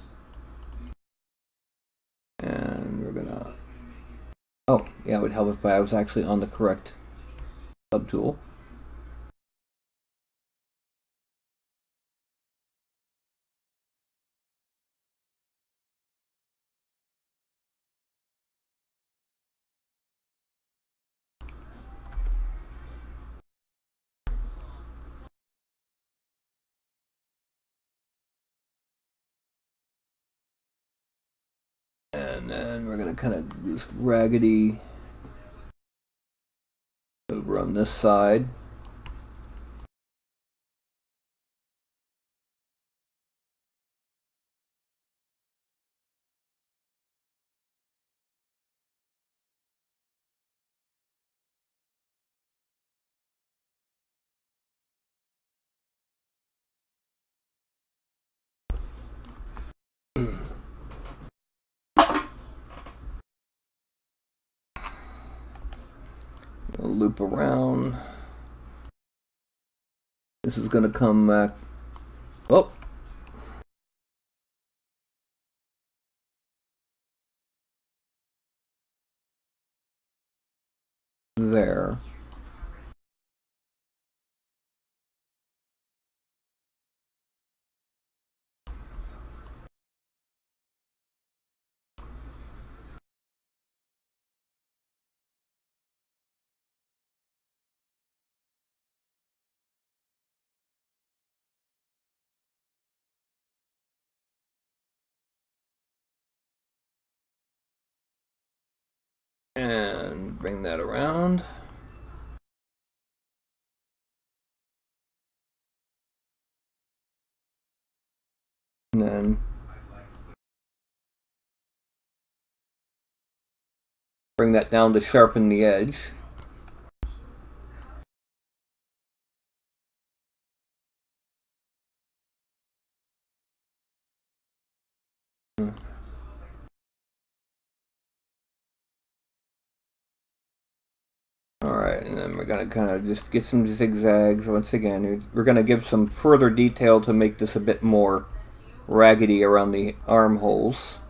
And we're gonna... Oh, yeah, it would help if I was actually on the correct subtool. And then we're gonna kind of use raggedy over on this side. We'll loop around. This is gonna come back. Oh. There. And bring that around. And then bring that down to sharpen the edge. Alright, and then we're going to kind of just get some zigzags once again. We're going to give some further detail to make this a bit more raggedy around the armholes.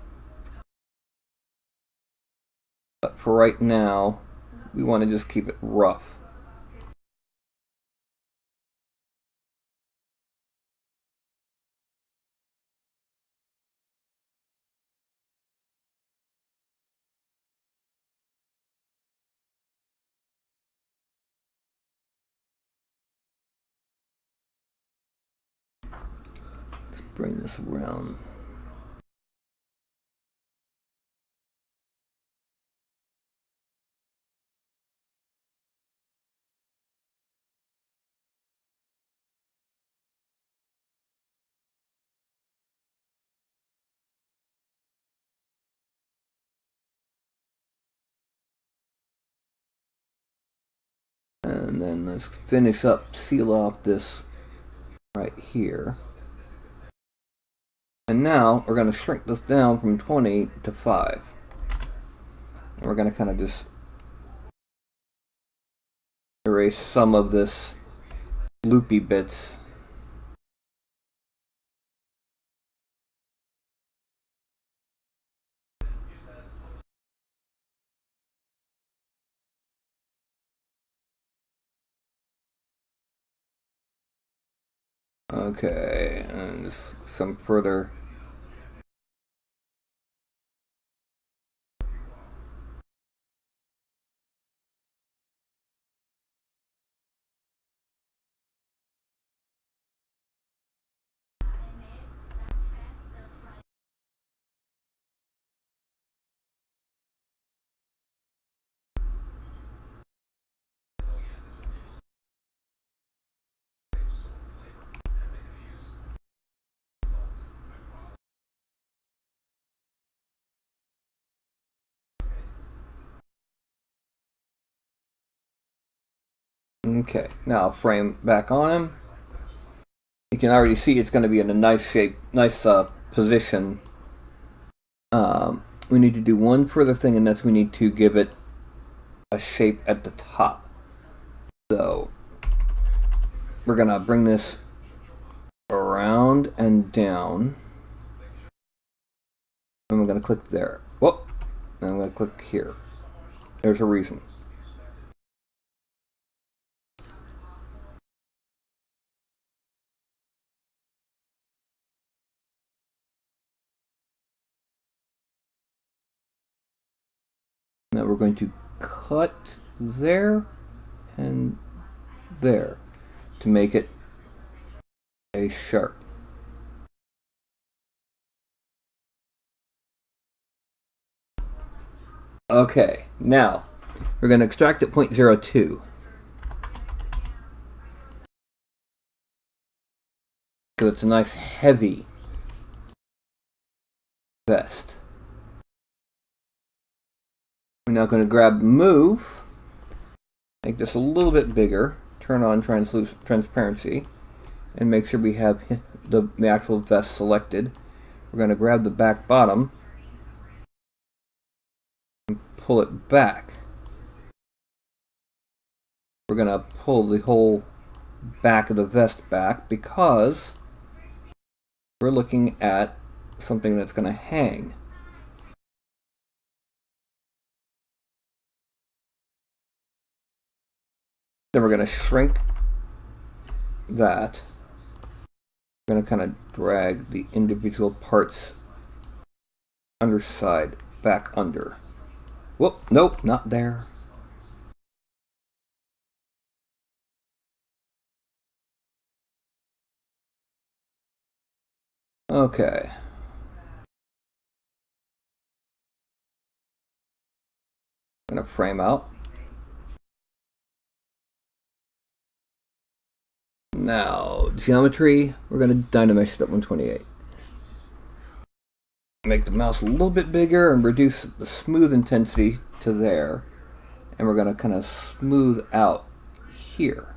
But for right now, we want to just keep it rough. Let's bring this around. And then let's finish up, seal off this right here. And now we're going to shrink this down from 20 to 5. And we're going to kind of just erase some of this loopy bits. Okay, and just some further. Okay, now frame back on him. You can already see it's going to be in a nice shape, nice position. We need to do one further thing, and that's we need to give it a shape at the top. So we're going to bring this around around and down. And I'm going to click there. Whoop! And I'm going to click here. There's a reason. Now we're going to cut there and there to make it a sharp. Okay, now we're going to extract at 0.02. So it's a nice heavy vest. We're now going to grab Move, make this a little bit bigger, turn on transparency, and make sure we have the actual vest selected. We're going to grab the back bottom and pull it back. We're going to pull the whole back of the vest back because we're looking at something that's going to hang. Then we're going to shrink that. We're going to kind of drag the individual parts underside back under. Whoop, nope, not there. Okay. I'm going to frame out. Now, geometry, we're going to Dynamesh it at 128. Make the mouse a little bit bigger and reduce the smooth intensity to there. And we're going to kind of smooth out here.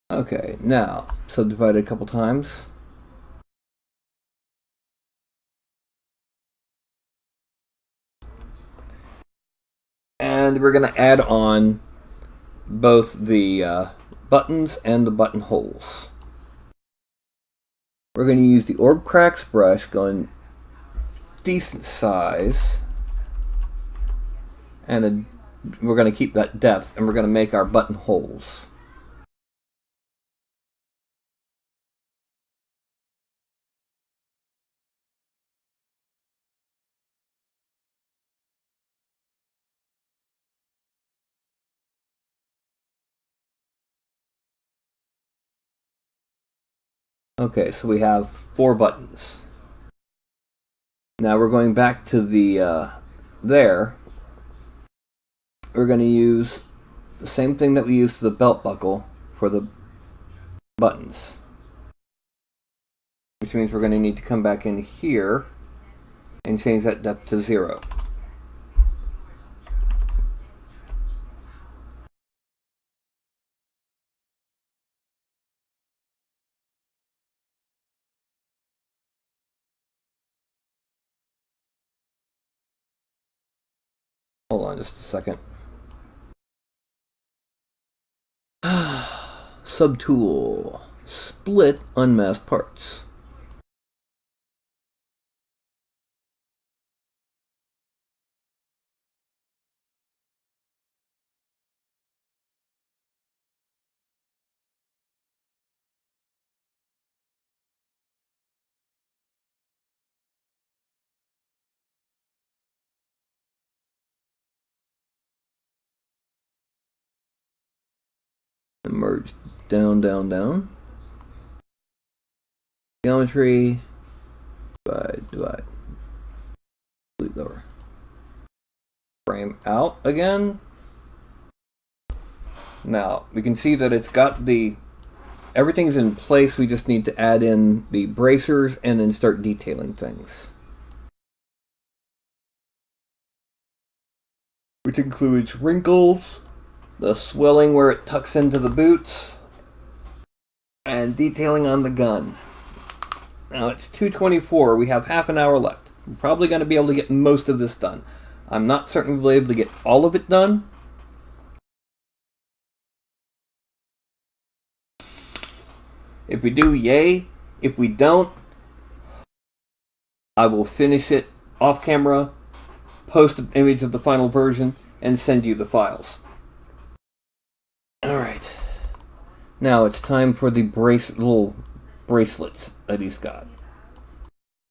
Okay, now, subdivide it a couple times. And we're going to add on both the buttons and the buttonholes. We're going to use the Orb Cracks brush, going decent size. And we're going to keep that depth, and we're going to make our buttonholes. Okay, so we have 4 buttons. Now we're going back to the there. We're going to use the same thing that we used for the belt buckle for the buttons. Which means we're going to need to come back in here and change that depth to 0. Hold on just a second. Subtool. Split unmasked parts. Merge down, down, down. Geometry. Divide, divide. Delete lower. Frame out again. Now we can see that it's got the everything's in place. We just need to add in the bracers and then start detailing things. Which includes wrinkles, the swelling where it tucks into the boots, and detailing on the gun. Now it's 2:24. We have half an hour left. I'm probably going to be able to get most of this done. I'm not certain we'll be able to get all of it done. If we do, yay. If we don't, I will finish it off camera, post an image of the final version, and send you the files. Alright. Now it's time for the little bracelets that he's got.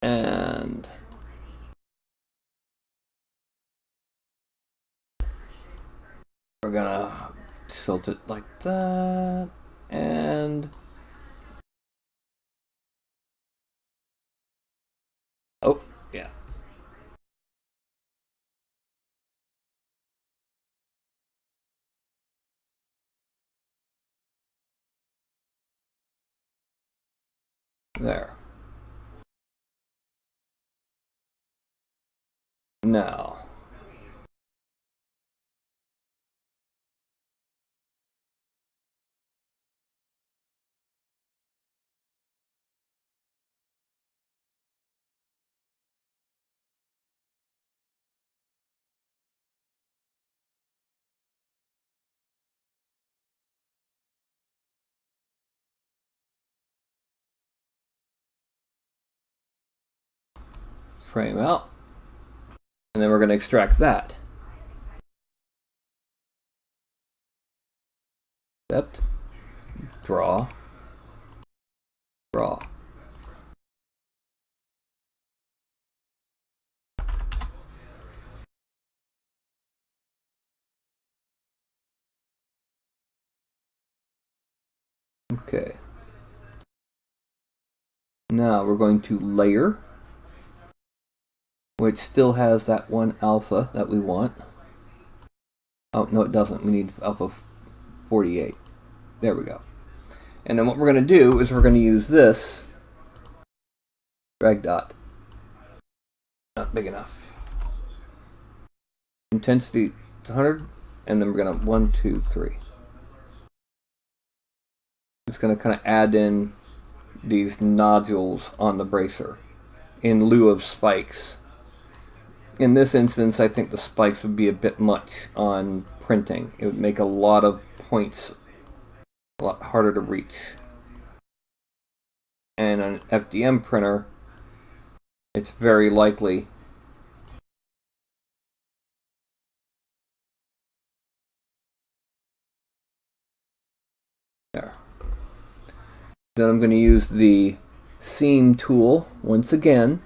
And we're gonna tilt it like that. And oh, yeah. There. Now. Frame out. And then we're going to extract that. Accept. Draw. Draw. Okay. Now we're going to layer, which still has that one alpha that we want. Oh, no, it doesn't. We need alpha 48. There we go. And then what we're going to do is we're going to use this drag dot. Not big enough. Intensity 100, and then we're going to 1, 2, 3. Just going to kind of add in these nodules on the bracer in lieu of spikes. In this instance, I think the spikes would be a bit much on printing. It would make a lot of points a lot harder to reach. And on an FDM printer, it's very likely there. Then I'm going to use the seam tool once again.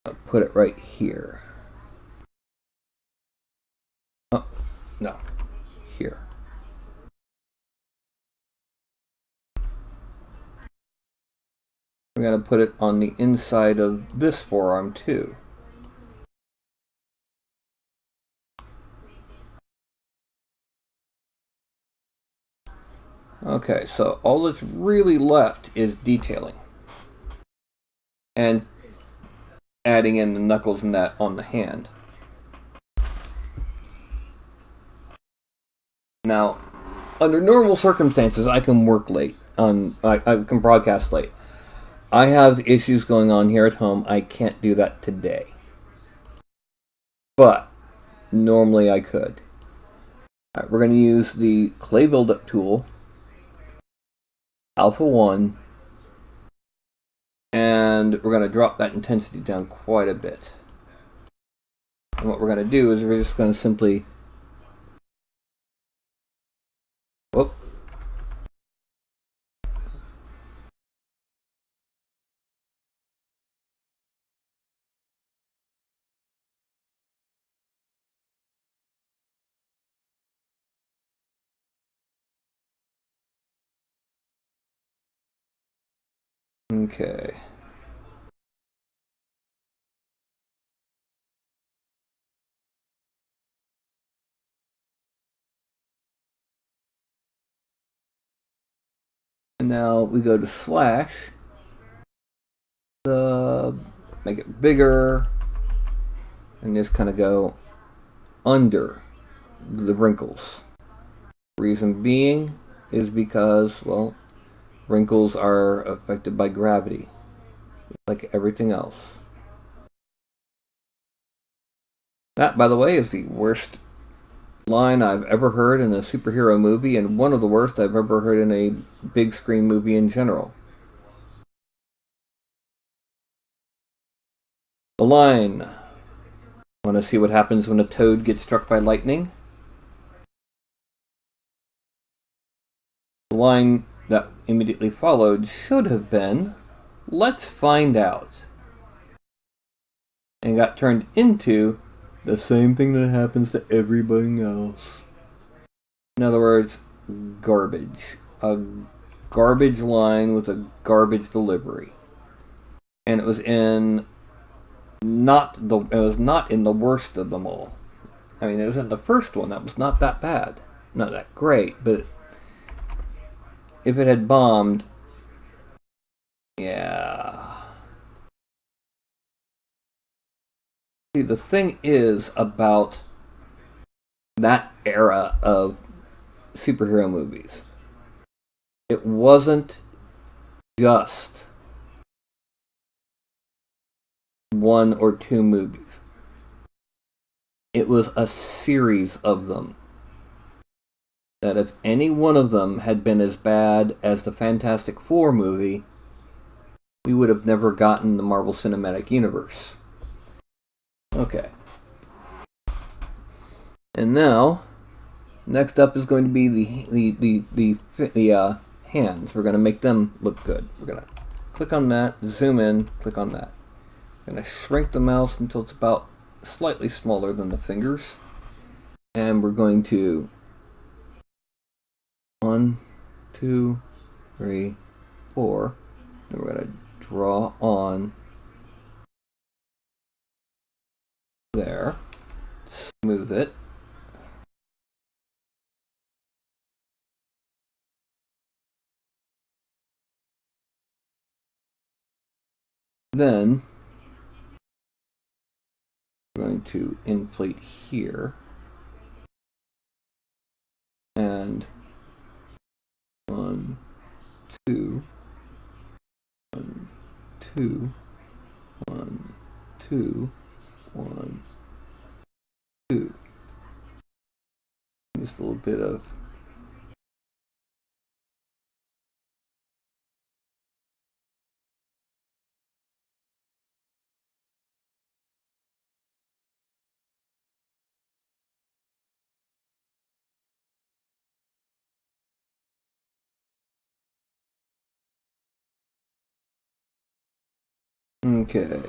I'll put it right here. Oh, no, here. I'm going to put it on the inside of this forearm too. Okay, so all that's really left is detailing. And adding in the knuckles and that on the hand. Now, under normal circumstances, I can work late. I can broadcast late. I have issues going on here at home. I can't do that today. But, normally I could. Alright, we're going to use the clay buildup tool, alpha 1, and we're going to drop that intensity down quite a bit. And what we're going to do is we're just going to simply... Whoop. Okay. And now we go to slash, make it bigger, and just kind of go under the wrinkles. Reason being is because, well, wrinkles are affected by gravity, like everything else. That, by the way, is the worst line I've ever heard in a superhero movie, and one of the worst I've ever heard in a big screen movie in general. The line. Want to see what happens when a toad gets struck by lightning? The line that immediately followed should have been, let's find out. And got turned into the same thing that happens to everybody else. In other words, garbage. A garbage line with a garbage delivery. And it was not in the worst of them all. I mean, it was in the first one. That was not that bad. Not that great, but if it had bombed, yeah. See, the thing is about that era of superhero movies, it wasn't just one or two movies. It was a series of them. That if any one of them had been as bad as the Fantastic Four movie, we would have never gotten the Marvel Cinematic Universe. Okay. And now, next up is going to be the hands. We're going to make them look good. We're going to click on that, zoom in, click on that. We're going to shrink the mouse until it's about slightly smaller than the fingers. And we're going to 1, 2, 3, 4. Then we're going to draw on there. Smooth it. Then we're going to inflate here. And 1, 2, 1, 2, 1, 2, 1, 2. Just a little bit of okay.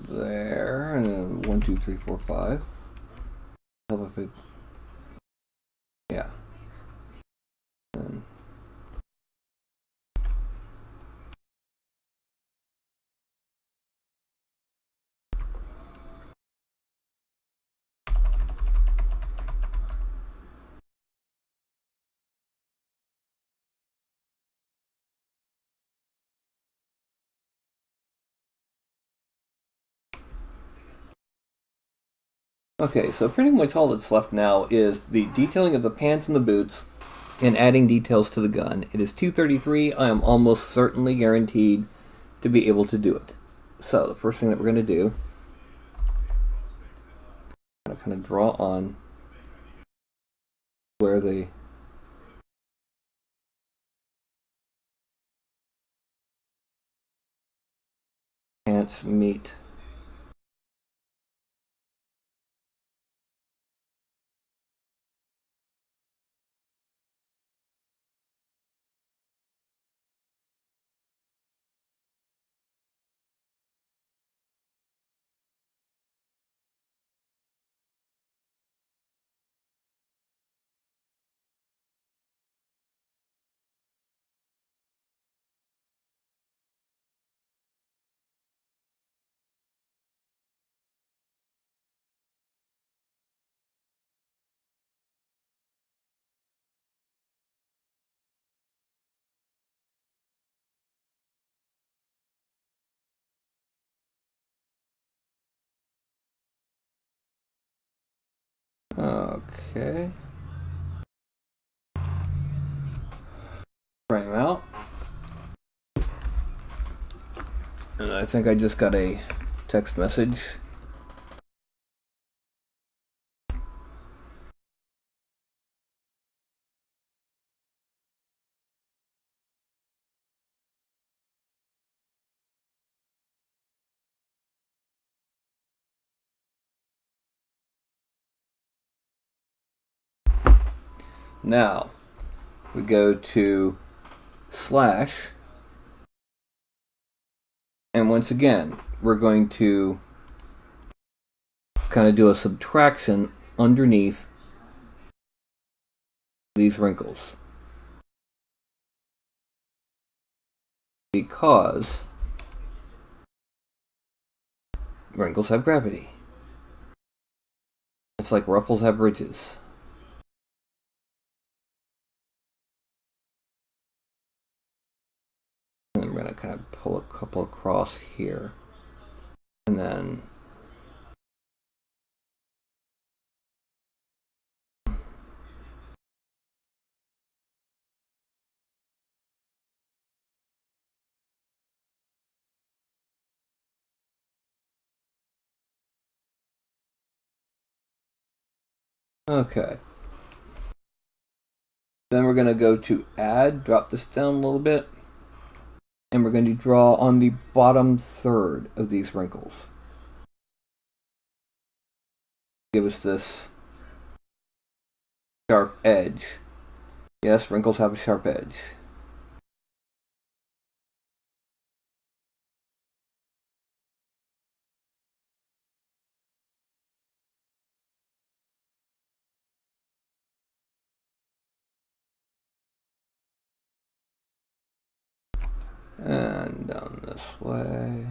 There, and then 1, 2, 3, 4, 5. How if it? Yeah. And okay, so pretty much all that's left now is the detailing of the pants and the boots and adding details to the gun. It is 2:33. I am almost certainly guaranteed to be able to do it. So the first thing that we're going to do, I'm going to kind of draw on where the pants meet. Okay. Frame out. And I think I just got a text message. Now, we go to slash, and once again, we're going to kind of do a subtraction underneath these wrinkles. Because wrinkles have gravity. It's like ruffles have ridges. And I'm going to kind of pull a couple across here. And then okay. Then we're going to go to add, drop this down a little bit, and we're going to draw on the bottom third of these wrinkles. Give us this sharp edge. Yes, wrinkles have a sharp edge. And down this way.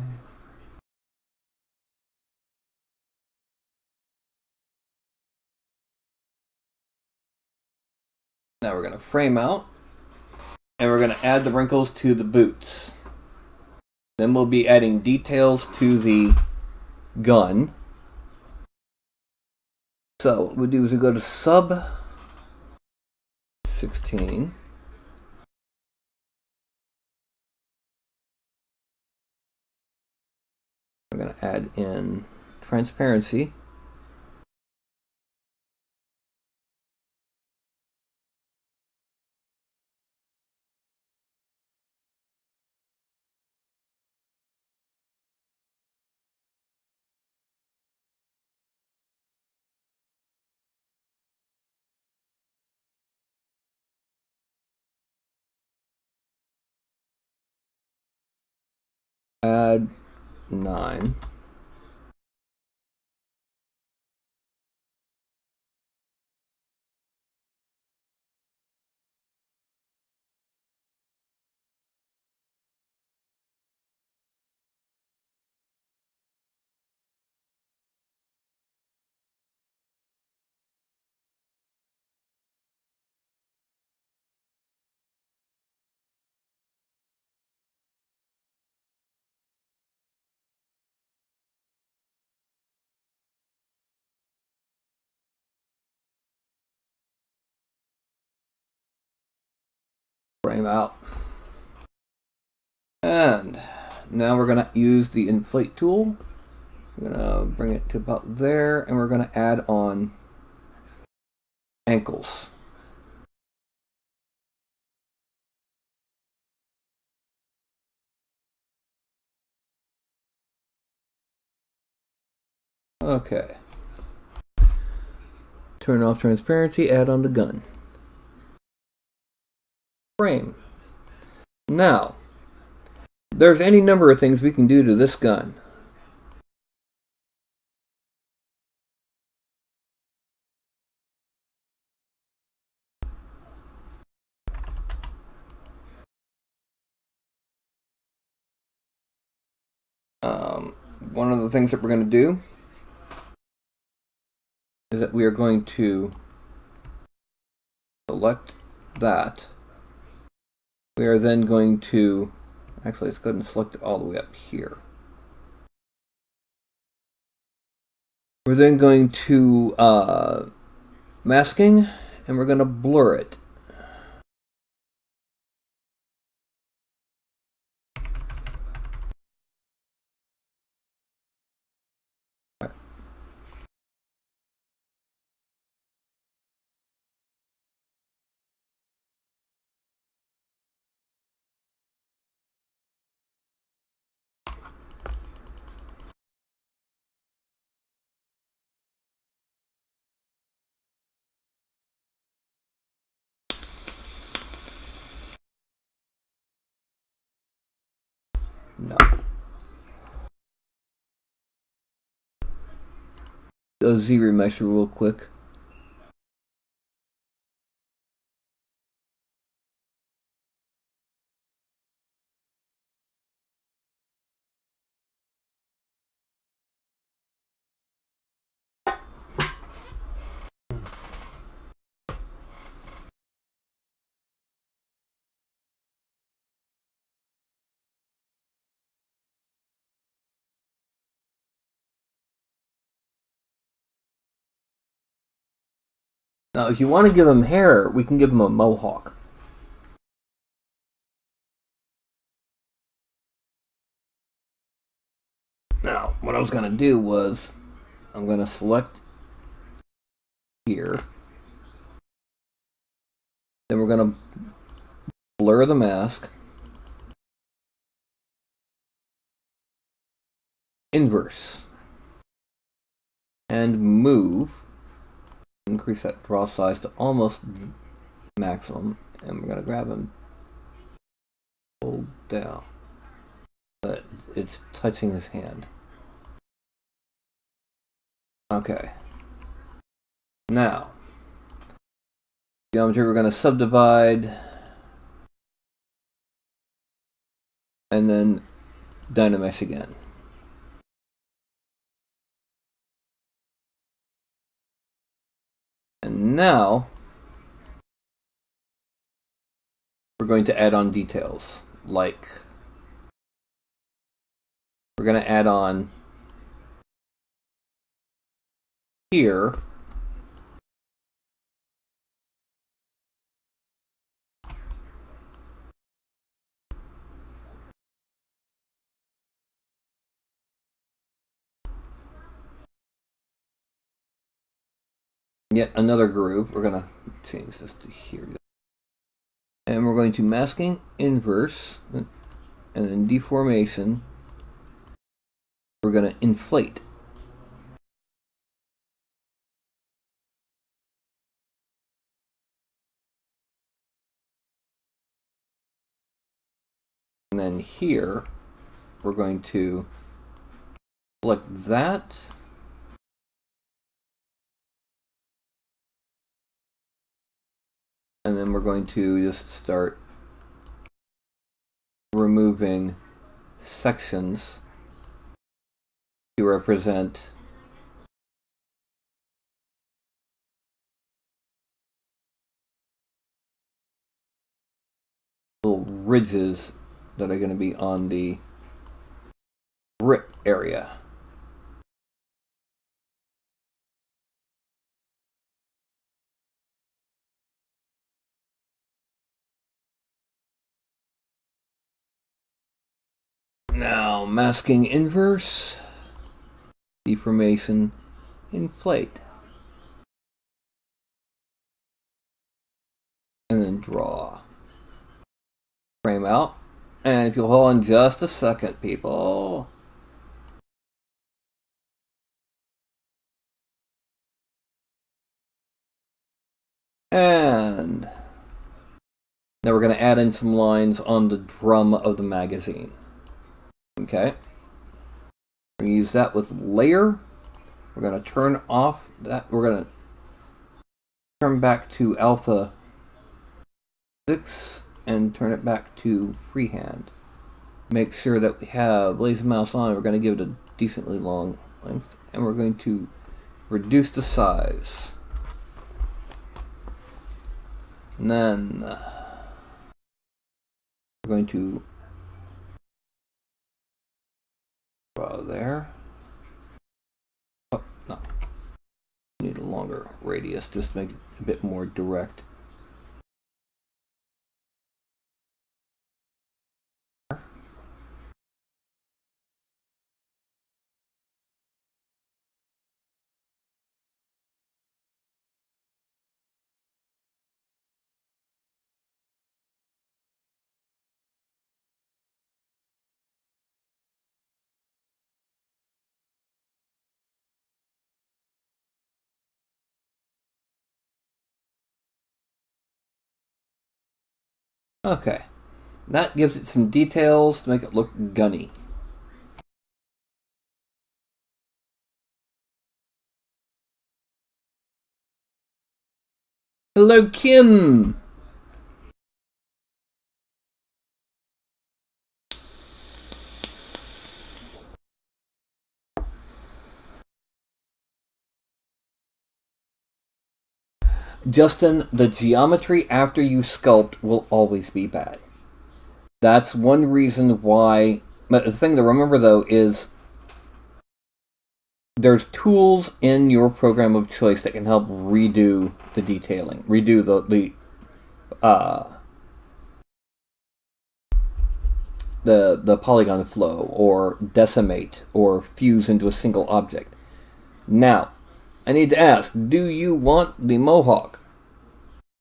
Now we're going to frame out, and we're going to add the wrinkles to the boots. Then we'll be adding details to the gun. So what we'll do is we go to sub 16. We're going to add in transparency. Add 9. Frame out. And now we're going to use the inflate tool. We're going to bring it to about there, and we're going to add on ankles. Okay. Turn off transparency, add on the gun. Frame. Now, there's any number of things we can do to this gun. One of the things that we're going to do is that we are going to select that. We are then going to, actually let's go ahead and select it all the way up here. We're then going to masking, and we're going to blur it. No. Go Z remixer real quick. Now, if you want to give him hair, we can give him a mohawk. Now, what I was going to do was, I'm going to select here. Then we're going to blur the mask. Inverse. And move. Increase that draw size to almost maximum. And we're going to grab him. Hold down. But it's touching his hand. Okay. Now, geometry, we're going to subdivide. And then Dynamesh again. And now, we're going to add on details, like we're going to add on here yet another groove. We're going to change this to here. And we're going to masking, inverse, and then deformation. We're going to inflate. And then here, we're going to select that. And then we're going to just start removing sections to represent little ridges that are going to be on the grip area. Now, masking inverse, deformation, inflate. And then draw. Frame out. And if you'll hold on just a second, people. And now we're going to add in some lines on the drum of the magazine. Okay. We're going to use that with layer. We're going to turn off that. We're going to turn back to alpha 6 and turn it back to freehand. Make sure that we have laser mouse on. We're going to give it a decently long length. And we're going to reduce the size. And then we're going to draw there. Oh, no. Need a longer radius just to make it a bit more direct. Okay, that gives it some details to make it look gunny. Hello, Kim! Justin, the geometry after you sculpt will always be bad. That's one reason why. But the thing to remember, though, is there's tools in your program of choice that can help redo the detailing, redo the polygon flow, or decimate, or fuse into a single object. Now, I need to ask: do you want the mohawk,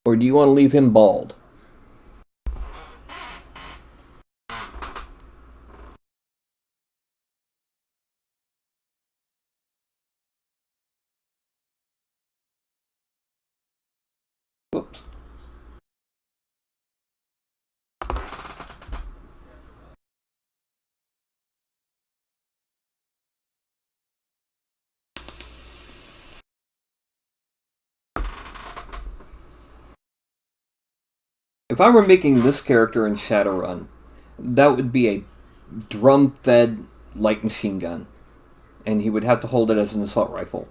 or do you want to leave him bald? Whoops. If I were making this character in Shadowrun, that would be a drum-fed light machine gun, and he would have to hold it as an assault rifle.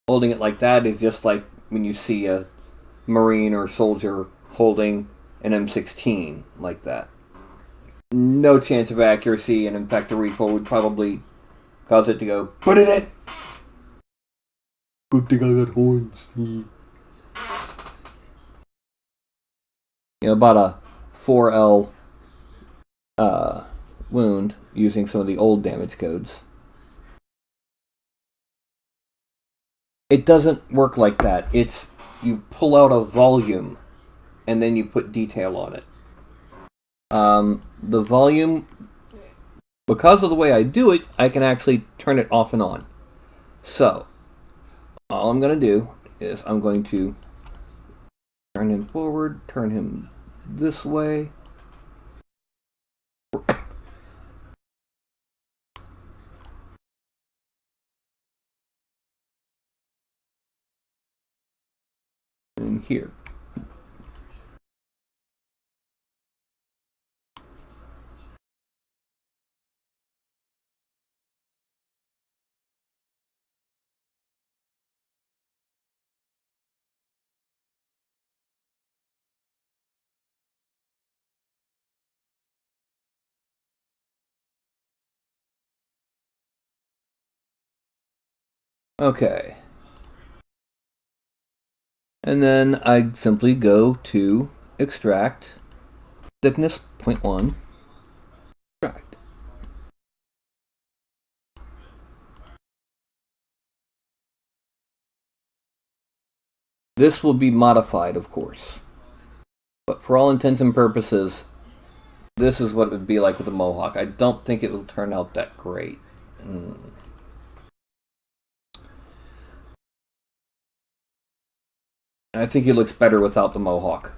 Holding it like that is just like when you see a Marine or soldier holding an M16 like that. No chance of accuracy, and in fact, the recoil would probably cause it to go, put it in! Good thing I got horns. About a 4L wound using some of the old damage codes. It doesn't work like that. It's you pull out a volume and then you put detail on it. The volume, because of the way I do it, I can actually turn it off and on. So, all I'm going to do is I'm going to turn him forward, turn him this way. And here. Okay. And then I simply go to extract, thickness 0.1, extract. This will be modified, of course. But for all intents and purposes, this is what it would be like with a mohawk. I don't think it will turn out that great. I think he looks better without the mohawk.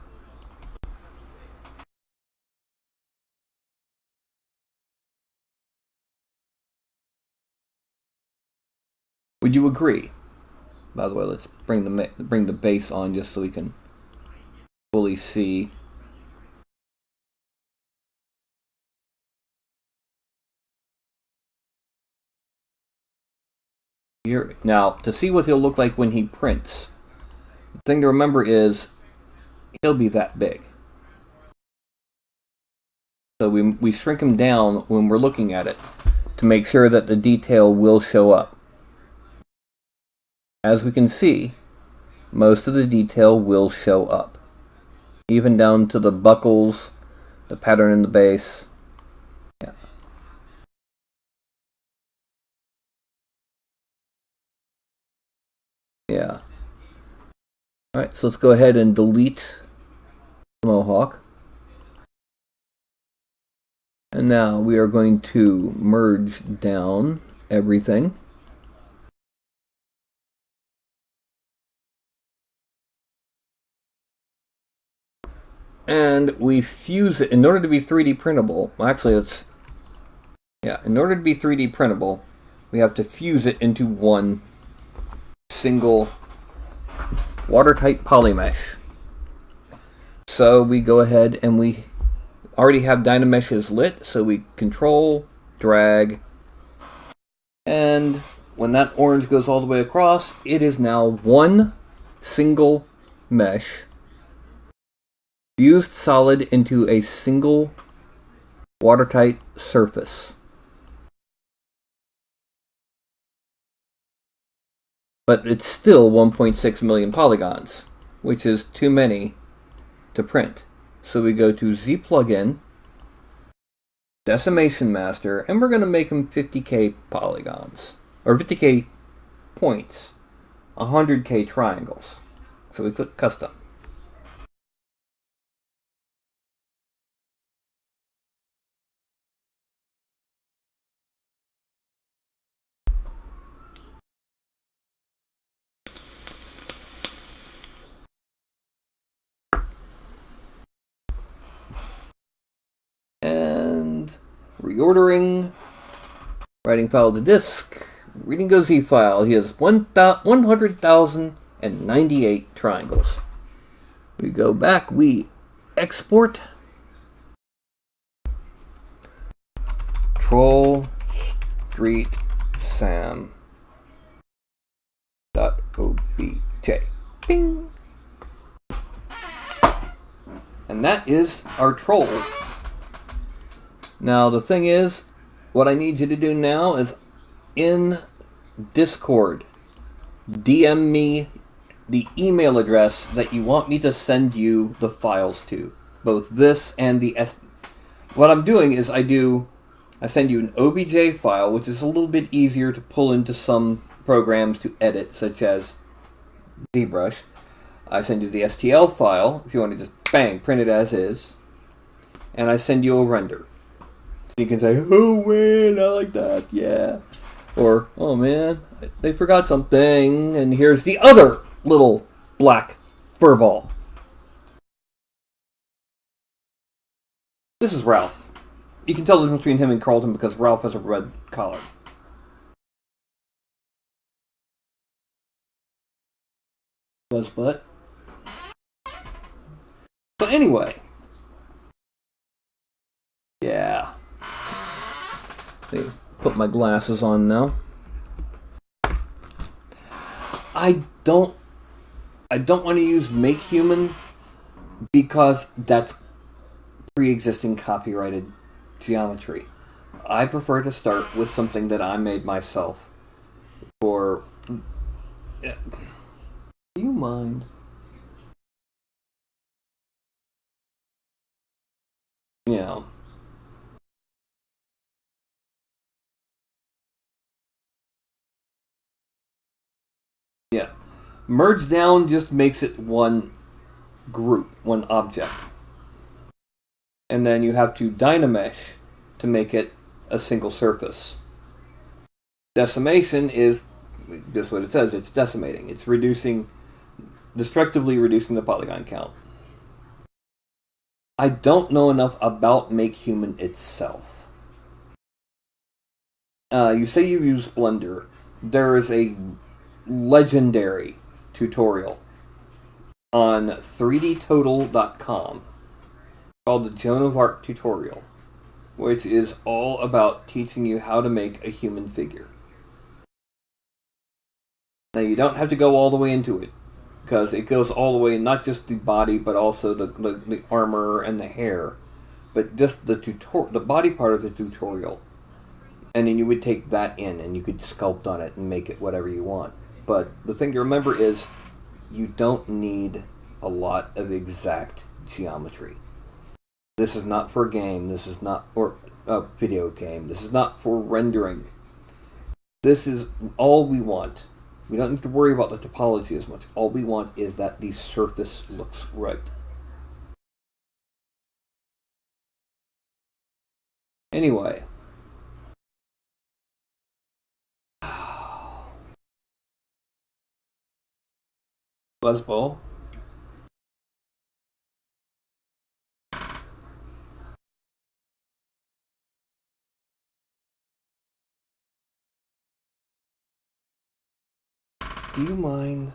Would you agree? By the way, let's bring the base on just so we can fully see. Here now, to see what he'll look like when he prints, the thing to remember is he'll be that big. So we shrink him down when we're looking at it to make sure that the detail will show up as we can see, most of the detail will show up. Even down to the buckles, the pattern in the base. Yeah. Yeah. Alright, so let's go ahead and delete the mohawk. And now we are going to merge down everything. And we fuse it in order to be 3D printable. Well, actually, in order to be 3D printable, we have to fuse it into one single watertight polymesh. So we go ahead and we already have Dynameshes lit, so we control, drag, and when that orange goes all the way across, it is now one single mesh fused solid into a single watertight surface. But it's still 1.6 million polygons, which is too many to print. So we go to Z plugin, Decimation Master, and we're going to make them 50k polygons, or 50k points, 100k triangles. So we click Custom. And reordering, writing file to disk, reading go Z file. He has 100,098 triangles. We go back, we export. Troll Street Sam .obj. Bing. And that is our troll. Now the thing is, what I need you to do now is in Discord, DM me the email address that you want me to send you the files to. Both this and the What I'm doing is I send you an OBJ file, which is a little bit easier to pull into some programs to edit, such as ZBrush. I send you the STL file, if you want to just, bang, print it as is. And I send you a render. So you can say, oh man, I like that, yeah. Or, oh man, they forgot something, and here's the other little black furball. This is Ralph. You can tell the difference between him and Carlton because Ralph has a red collar. Buzz butt. So anyway. Yeah. Let me put my glasses on now. I don't want to use Make Human because that's pre-existing copyrighted geometry. I prefer to start with something that I made myself. Do you mind? Yeah. Yeah. Merge down just makes it one group, one object. And then you have to Dynamesh to make it a single surface. Decimation is just what it says, it's decimating. It's destructively reducing the polygon count. I don't know enough about Make Human itself. You say you use Blender. There is a legendary tutorial on 3dtotal.com called the Joan of Arc tutorial, which is all about teaching you how to make a human figure. Now you don't have to go all the way into it, because it goes all the way, not just the body, but also the armor and the hair, but just the body part of the tutorial. And then you would take that in, and you could sculpt on it and make it whatever you want. But the thing to remember is you don't need a lot of exact geometry. This is not for a game. This is not for a video game. This is not for rendering. This is all we want. We don't need to worry about the topology as much. All we want is that the surface looks right. Anyway. Buzzball. Do you mind?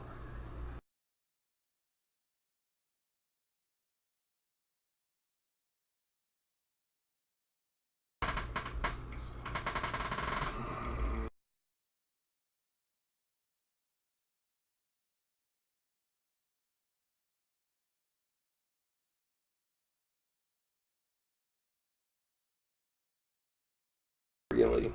Really?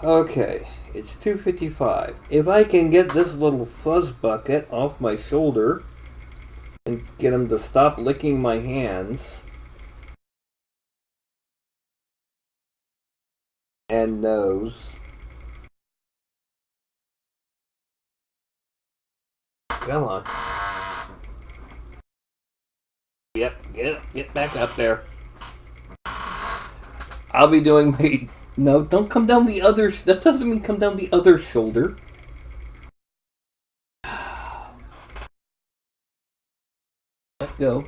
Okay, it's 2:55. If I can get this little fuzz bucket off my shoulder and get him to stop licking my hands and nose. Come on. Yep, get back up there. I'll be doing my... No, don't come down the other... That doesn't mean come down the other shoulder. Let go.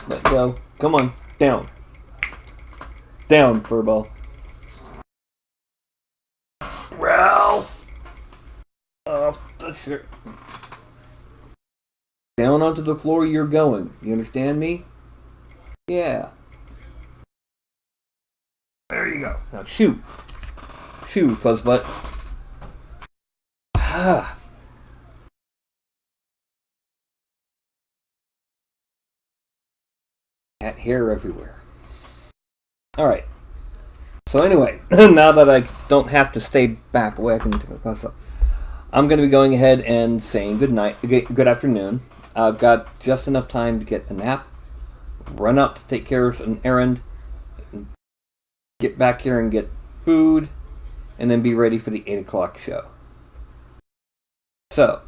Let go. Come on, down. Down, furball. Ralph! Off the shirt. Down onto the floor you're going. You understand me? Yeah. There you go. Now shoot. Shoot, fuzzbutt. Ah. Cat hair everywhere. Alright. So anyway, now that I don't have to stay back away, I can take myself. I'm going to be going ahead and saying good night, good afternoon. I've got just enough time to get a nap, run out to take care of an errand, get back here and get food, and then be ready for the 8 o'clock show. So,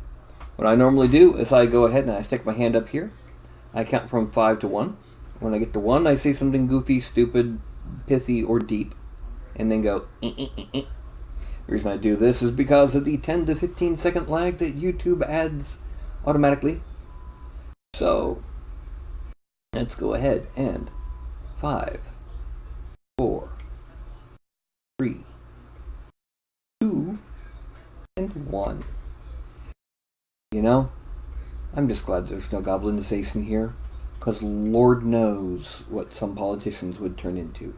what I normally do is I go ahead and I stick my hand up here. I count from 5 to 1. When I get to 1, I say something goofy, stupid, pithy, or deep, and then go, eh, eh, eh, eh. The reason I do this is because of the 10 to 15 second lag that YouTube adds automatically. So, let's go ahead and 5, 4, 3, 2, and 1. You know, I'm just glad there's no goblinization here, because Lord knows what some politicians would turn into.